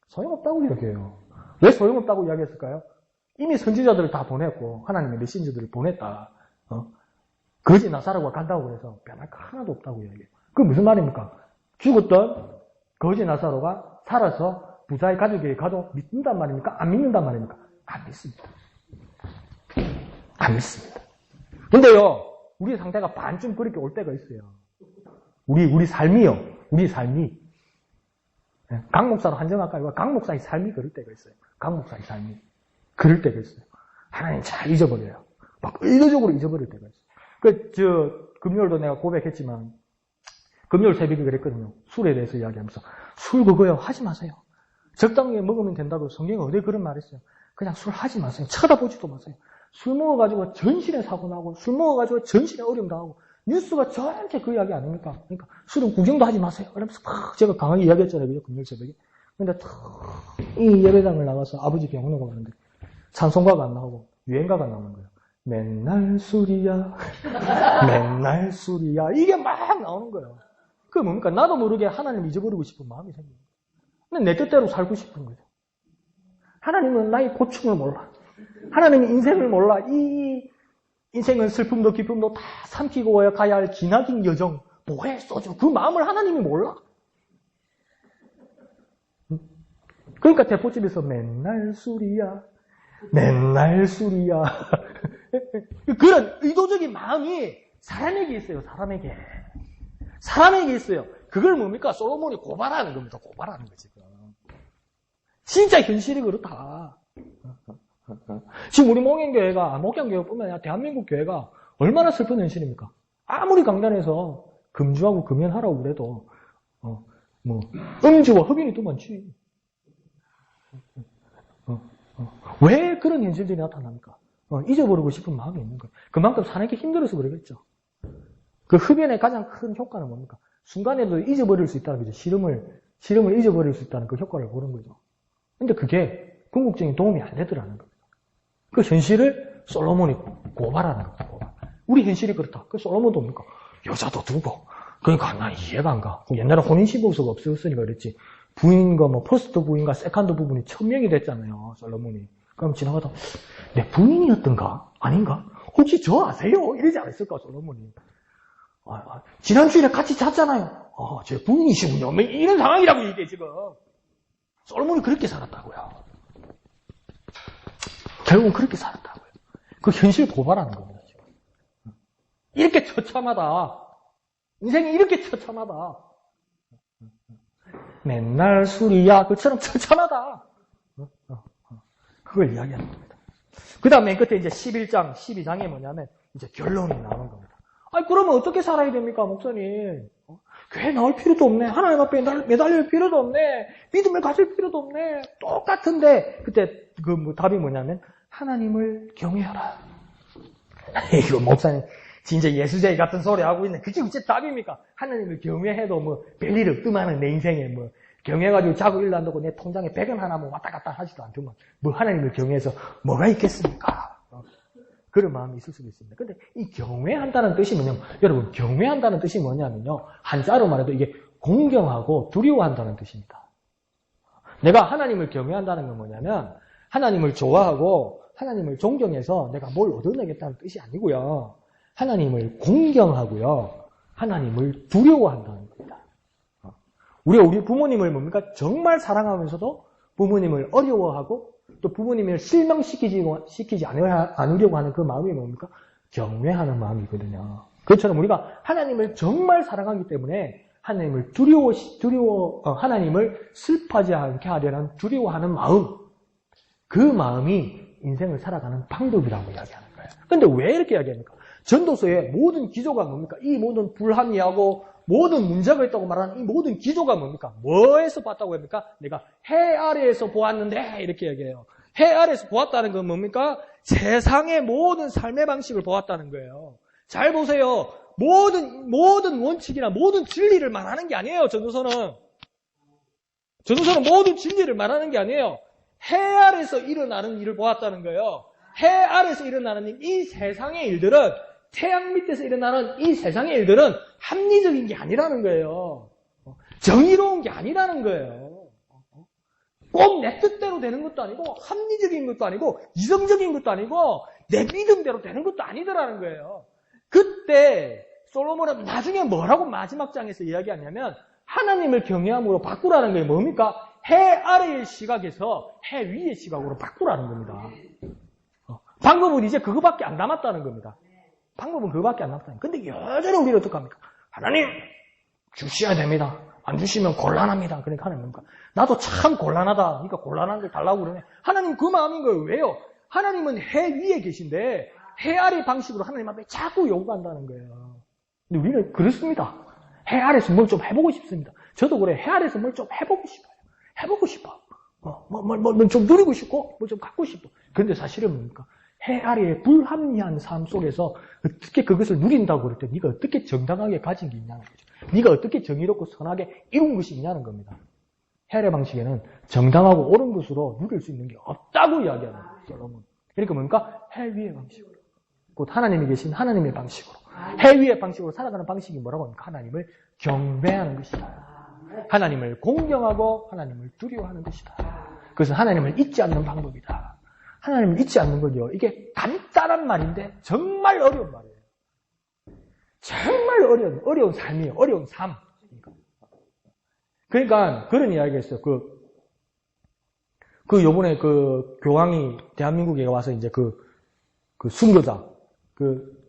Speaker 1: 소용없다고 이야기해요. 왜 소용없다고 이야기했을까요? 이미 선지자들을 다 보냈고 하나님의 메신저들을 보냈다. 거지 나사로가 간다고 그래서 변할 거 하나도 없다고 이야기해요. 그게 무슨 말입니까? 죽었던 거지 나사로가 살아서 부자의 가족에게 가도 믿는단 말입니까? 안 믿는단 말입니까? 안 믿습니다. 안 믿습니다. 근데요, 우리 상태가 반쯤 그렇게 올 때가 있어요. 우리 삶이요. 우리 삶이. 강 목사로 한정할까요? 강 목사의 삶이 그럴 때가 있어요. 강 목사의 삶이. 그럴 때가 있어요. 하나님 잘 잊어버려요. 막 의도적으로 잊어버릴 때가 있어요. 금요일도 내가 고백했지만, 금요일 새벽에 그랬거든요. 술에 대해서 이야기하면서. 술 그거요. 하지 마세요. 적당히 먹으면 된다고 성경에 어디 그런 말 했어요. 그냥 술 하지 마세요. 쳐다보지도 마세요. 술 먹어가지고 전신에 사고 나고, 술 먹어가지고 전신에 어려움 당하고, 뉴스가 전체 그 이야기 아닙니까? 그러니까 술은 구경도 하지 마세요. 이러면서 탁 제가 강하게 이야기했잖아요. 그죠? 금요일 새벽에. 근데 탁 이 예배당을 나가서 아버지 병원에 가는데 찬송가가 안 나오고 유행가가 나오는 거예요. 맨날 술이야. 맨날 술이야. 이게 막 나오는 거예요. 그게 뭡니까? 나도 모르게 하나님 잊어버리고 싶은 마음이 생겨요. 근데 내 뜻대로 살고 싶은 거죠. 하나님은 나의 고충을 몰라. 하나님은 인생을 몰라. 이 인생은 슬픔도 기쁨도 다 삼키고 가야 할 기나긴 여정, 뭐해 소주. 그 마음을 하나님이 몰라. 그러니까 대포집에서 맨날 술이야. 맨날 술이야. 그런 의도적인 마음이 사람에게 있어요. 사람에게 있어요. 그걸 뭡니까? 솔로몬이 고발하는 겁니다. 고발하는 거지. 진짜 현실이 그렇다. 지금 우리 목양교회뿐만 아니라 대한민국 교회가 얼마나 슬픈 현실입니까? 아무리 강단에서 금주하고 금연하라고 그래도 음주와 흡연이 또 많지. 왜 그런 현실들이 나타납니까? 잊어버리고 싶은 마음이 있는 거예요. 그만큼 사는 게 힘들어서 그러겠죠. 그 흡연의 가장 큰 효과는 뭡니까? 순간에도 잊어버릴 수 있다는 거죠. 시름을 잊어버릴 수 있다는 그 효과를 보는 거죠. 근데 그게 궁극적인 도움이 안 되더라는 겁니다. 그 현실을 솔로몬이 고발하는 겁니다. 고발. 우리 현실이 그렇다. 그 솔로몬도 뭡니까? 여자도 두고. 그러니까 난 이해가 안 가. 옛날에 혼인신고서가 없었으니까 그랬지. 부인과 퍼스트 부인과 세컨드 부분이 1000명이 됐잖아요. 솔로몬이. 그럼 지나가다 내 부인이었던가? 아닌가? 혹시 저 아세요? 이러지 않았을까? 솔로몬이. 지난주에 같이 잤잖아요. 제 부인이시군요. 이런 상황이라고 이게 지금. 솔로몬이 그렇게 살았다고요. 결국은 그렇게 살았다고요. 그 현실 고발하는 겁니다. 지금. 이렇게 처참하다. 인생이 이렇게 처참하다. 맨날 술이야. 그처럼 처참하다. 그걸 이야기하는 겁니다. 그 다음 맨 끝에 이제 11장, 12장에 뭐냐면 이제 결론이 나오는 겁니다. 그러면 어떻게 살아야 됩니까, 목사님? 교회 나올 필요도 없네. 하나님 앞에 매달릴 필요도 없네. 믿음을 가질 필요도 없네. 똑같은데 그때 답이 뭐냐면 하나님을 경외하라. 이거 목사님 진짜 예수쟁이 같은 소리 하고 있네. 그게 진짜 답입니까? 하나님을 경외해도 별일 없더만은 내 인생에 경외가지고 자고 일난다고 내 통장에 100원 하나 왔다 갔다 하지도 않더만 하나님을 경외해서 뭐가 있겠습니까? 그런 마음이 있을 수도 있습니다. 근데 이 경외한다는 뜻이 뭐냐면, 여러분, 경외한다는 뜻이 뭐냐면요. 한자로 말해도 이게 공경하고 두려워한다는 뜻입니다. 내가 하나님을 경외한다는 건 뭐냐면, 하나님을 좋아하고, 하나님을 존경해서 내가 뭘 얻어내겠다는 뜻이 아니고요. 하나님을 공경하고요. 하나님을 두려워한다는 겁니다. 우리 부모님을 뭡니까? 정말 사랑하면서도 부모님을 어려워하고 또 부모님을 실망시키지 않으려고 하는 그 마음이 뭡니까? 경외하는 마음이거든요. 그것처럼 우리가 하나님을 정말 사랑하기 때문에 하나님을 하나님을 슬퍼하지 않게 하려는 두려워하는 마음, 그 마음이 인생을 살아가는 방법이라고 이야기하는 거예요. 근데 왜 이렇게 이야기합니까? 전도서의 모든 기조가 뭡니까? 이 모든 불합리하고 모든 문제가 있다고 말하는 이 모든 기조가 뭡니까? 뭐에서 봤다고 합니까? 내가 해 아래에서 보았는데 이렇게 얘기해요. 해 아래에서 보았다는 건 뭡니까? 세상의 모든 삶의 방식을 보았다는 거예요. 잘 보세요. 모든 원칙이나 모든 진리를 말하는 게 아니에요. 전도서는 모든 진리를 말하는 게 아니에요. 해 아래에서 일어나는 일을 보았다는 거예요. 해 아래에서 일어나는 이 세상의 일들은, 태양 밑에서 일어나는 이 세상의 일들은 합리적인 게 아니라는 거예요. 정의로운 게 아니라는 거예요. 꼭 내 뜻대로 되는 것도 아니고 합리적인 것도 아니고 이성적인 것도 아니고 내 믿음대로 되는 것도 아니더라는 거예요. 그때 솔로몬은 나중에 뭐라고 마지막 장에서 이야기하냐면 하나님을 경외함으로 바꾸라는 게 뭡니까? 해 아래의 시각에서 해 위의 시각으로 바꾸라는 겁니다. 방법은 이제 그거밖에 안 남았다는 겁니다. 방법은 그거밖에 안 남았다는 겁니다. 근데 여전히 우리는 어떻게 합니까? 하나님 주셔야 됩니다. 안 주시면 곤란합니다. 그러니까 하나님 뭡니까? 나도 참 곤란하다. 그러니까 곤란한 걸 달라고 그러네. 하나님 그 마음인 거예요. 왜요? 하나님은 해 위에 계신데 해 아래 방식으로 하나님 앞에 자꾸 요구한다는 거예요. 근데 우리는 그렇습니다. 해 아래에서 뭘 좀 해보고 싶습니다. 저도 그래. 해 아래에서 뭘 좀 해보고 싶어요. 해보고 싶어. 뭘 좀 누리고 싶고, 뭘 좀 갖고 싶어. 그런데 사실은 뭡니까? 해 아래의 불합리한 삶 속에서 어떻게 그것을 누린다고 그럴 때 네가 어떻게 정당하게 가진 게 있냐는 거죠. 네가 어떻게 정의롭고 선하게 이룬 것이 있냐는 겁니다. 해 아래 방식에는 정당하고 옳은 것으로 누릴 수 있는 게 없다고 이야기하는 거예요. 솔로몬. 그러니까 뭡니까? 해 위의 방식으로. 곧 하나님이 계신 하나님의 방식으로. 해 위의 방식으로 살아가는 방식이 뭐라고 합니까? 하나님을 경배하는 것이다. 하나님을 공경하고 하나님을 두려워하는 것이다. 그것은 하나님을 잊지 않는 방법이다. 하나님을 잊지 않는 건요. 이게 간단한 말인데 정말 어려운 말이에요. 정말 어려운 삶이에요. 어려운 삶. 그러니까 그런 이야기가 있어요. 요번에 교황이 대한민국에 와서 이제 그 순교자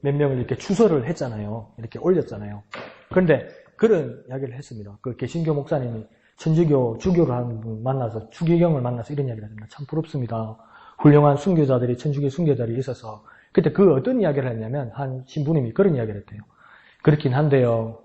Speaker 1: 몇 명을 이렇게 추서를 했잖아요. 이렇게 올렸잖아요. 그런데 그런 이야기를 했습니다. 개신교 목사님이 천주교, 주교를 하는 분 만나서, 주기경을 만나서 이런 이야기를 합니다. 참 부럽습니다. 훌륭한 순교자들이, 천주교 순교자들이 있어서, 그때 어떤 이야기를 했냐면, 한 신부님이 그런 이야기를 했대요. 그렇긴 한데요.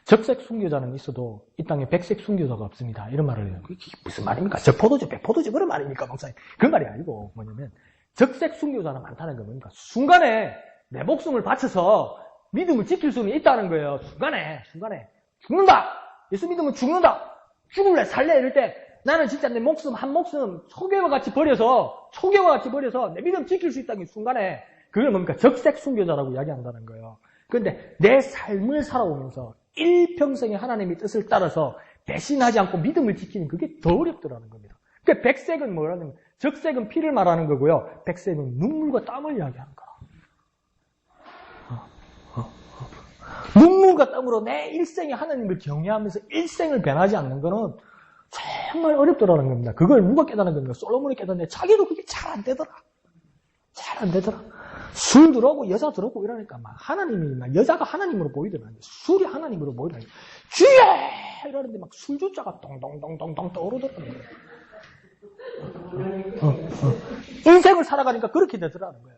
Speaker 1: 적색 순교자는 있어도 이 땅에 백색 순교자가 없습니다. 이런 말을 해요. 그게 무슨 말입니까? 적포도주, 백포도주, 그런 말입니까, 목사님? 그 말이 아니고, 뭐냐면, 적색 순교자는 많다는 건 뭡니까? 순간에 내 목숨을 바쳐서 믿음을 지킬 수는 있다는 거예요. 순간에. 죽는다! 예수 믿으면 죽는다! 죽을래, 살래? 이럴 때 나는 진짜 내 목숨, 한 목숨 초계와 같이 버려서 내 믿음 지킬 수 있다는 게 순간에 그걸 뭡니까? 적색 순교자라고 이야기한다는 거예요. 그런데 내 삶을 살아오면서 일평생에 하나님의 뜻을 따라서 배신하지 않고 믿음을 지키는 그게 더 어렵더라는 겁니다. 그러니까 백색은 뭐라는 거예요? 적색은 피를 말하는 거고요. 백색은 눈물과 땀을 이야기하는 거예요. 눈물과 땀으로 내 일생에 하나님을 경외하면서 일생을 변하지 않는 거는 정말 어렵더라는 겁니다. 그걸 누가 깨닫는 겁니까? 솔로몬이 깨닫는데 자기도 그게 잘 안 되더라. 술 들어오고 여자 들어오고 이러니까 여자가 하나님으로 보이더라. 술이 하나님으로 보이더라. 주여! 이러는데 막 술주자가 동동동동동 떠오르더라는 거예요. 인생을 살아가니까 그렇게 되더라는 거예요.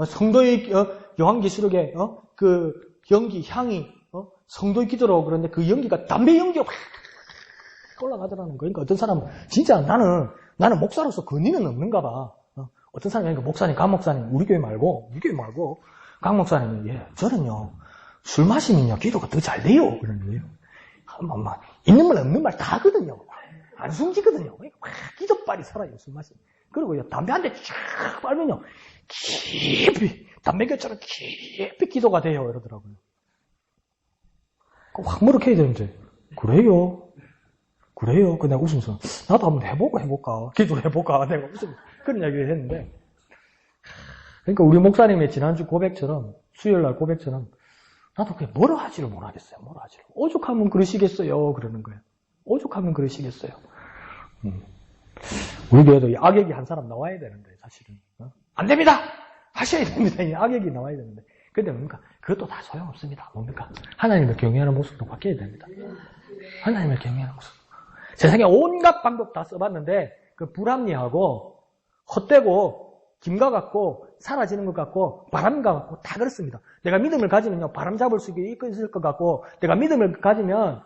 Speaker 1: 성도의 요한계시록에 그 연기 향이 성도의 기도로 그런데 그 연기가 담배 연기가 확 올라가더라는 거예요. 그러니까 어떤 사람은 진짜 나는 목사로서 권위는 없는가 봐. 어떤 사람이 목사님, 강 목사님, 우리 교회 말고 강 목사님이 저는요 술 마시면요 기도가 더 잘 돼요. 그러는 거예요. 있는 말 없는 말 다 하거든요. 안 숨기거든요. 막 기도빨이 살아요 술 마시면. 그리고 담배 한 대 쫙 빨면요 깊이 담배교처럼 깊이 기도가 돼요 이러더라고요. 확 무력해야 되는데 그래요. 내가 웃으면서 나도 한번 해볼까 기도를 해볼까 내가 웃으면서 그런 이야기를 했는데 그러니까 우리 목사님의 지난주 고백처럼 수요일날 고백처럼 나도 그게 뭐라 하지를 못하겠어요. 뭐라 하지를. 오죽하면 그러시겠어요. 그러는 거예요. 오죽하면 그러시겠어요. 우리 교회도 이 악역이 한 사람 나와야 되는데, 사실은. 안 됩니다! 하셔야 됩니다. 이 악역이 나와야 되는데. 근데 뭡니까? 그것도 다 소용없습니다. 뭡니까? 하나님을 경외하는 모습도 바뀌어야 됩니다. 하나님을 경외하는 모습. 세상에 온갖 방법 다 써봤는데, 그 불합리하고, 헛되고, 김과 같고, 사라지는 것 같고, 바람과 같고, 다 그렇습니다. 내가 믿음을 가지면요, 바람 잡을 수 있을 것 같고, 내가 믿음을 가지면,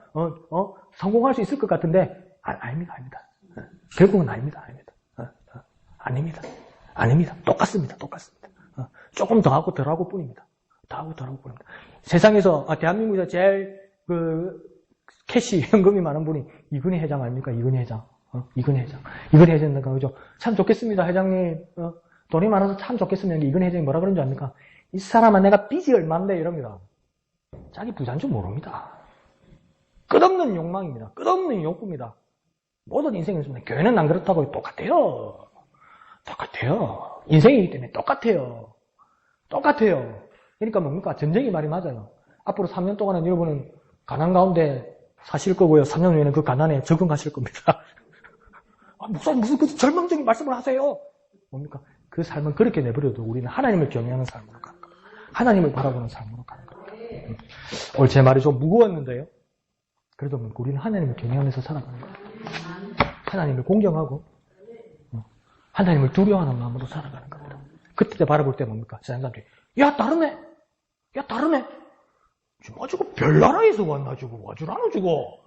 Speaker 1: 성공할 수 있을 것 같은데, 아닙니다. 결국은 아닙니다. 아닙니다. 아닙니다. 똑같습니다. 조금 더 하고 덜 하고 뿐입니다. 세상에서, 대한민국에서 제일 캐시, 현금이 많은 분이 이근희 회장 아닙니까? 이근희 회장. 이근희 회장인가, 그죠? 참 좋겠습니다, 회장님. 돈이 많아서 참 좋겠으면 이근희 회장이 뭐라 그런 줄 압니까? 이 사람아, 내가 빚이 얼만데, 이럽니다. 자기 부자인 줄 모릅니다. 끝없는 욕망입니다. 끝없는 욕구입니다. 모든 인생이 있습니다. 교회는 안 그렇다고 똑같아요. 인생이기 때문에 똑같아요. 그러니까 뭡니까? 전쟁이 말이 맞아요. 앞으로 3년 동안은 여러분은 가난 가운데 사실 거고요. 3년 후에는 그 가난에 적응하실 겁니다. 무슨 그 절망적인 말씀을 하세요? 뭡니까? 그 삶은 그렇게 내버려도 우리는 하나님을 경외하는 삶으로 가는 겁니다. 하나님을 바라보는 삶으로 가는 겁니다. 오늘 제 말이 좀 무거웠는데요. 그래도 우리는 하나님을 경외하면서 살아가는 겁니다. 하나님을 공경하고 하나님을 두려워하는 마음으로 살아가는 겁니다. 그때 바라볼 때 뭡니까? 세상 사람들이 야 다르네. 지금 아주 별나라에서 왔나 주고 와주라노 주고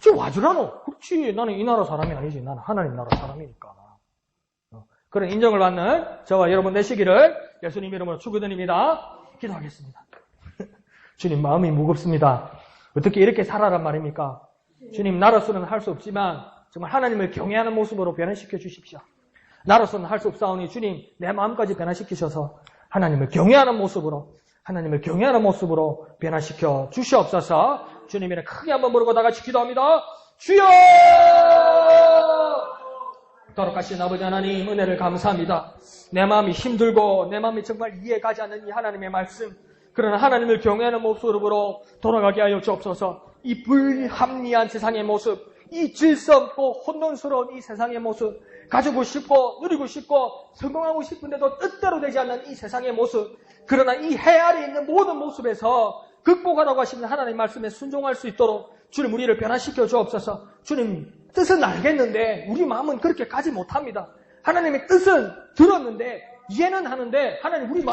Speaker 1: 지금 와주라노. 그렇지. 나는 이 나라 사람이 아니지. 나는 하나님 나라 사람이니까. 그런 인정을 받는 저와 여러분 되시기를 예수님 이름으로 축원드립니다. 기도하겠습니다. 주님 마음이 무겁습니다. 어떻게 이렇게 살아란 말입니까? 주님 나로서는 할 수 없지만 정말 하나님을 경외하는 모습으로 변화시켜 주십시오. 나로서는 할 수 없사오니 주님 내 마음까지 변화시키셔서 하나님을 경외하는 모습으로 변화시켜 주시옵소서. 주님 이름 크게 한번 부르고 다 같이 기도합니다. 주여! 거룩하신 아버지 하나님 은혜를 감사합니다. 내 마음이 힘들고 내 마음이 정말 이해가지 않는 이 하나님의 말씀, 그러나 하나님을 경외하는 모습으로 돌아가게 하여 주옵소서. 이 불합리한 세상의 모습, 이 질서 없고 혼돈스러운 이 세상의 모습, 가지고 싶고 누리고 싶고 성공하고 싶은데도 뜻대로 되지 않는 이 세상의 모습, 그러나 이 해 아래 있는 모든 모습에서 극복하라고 하시는 하나님의 말씀에 순종할 수 있도록 주님 우리를 변화시켜 주옵소서. 주님 뜻은 알겠는데 우리 마음은 그렇게 가지 못합니다. 하나님의 뜻은 들었는데 이해는 하는데 하나님 우리 마음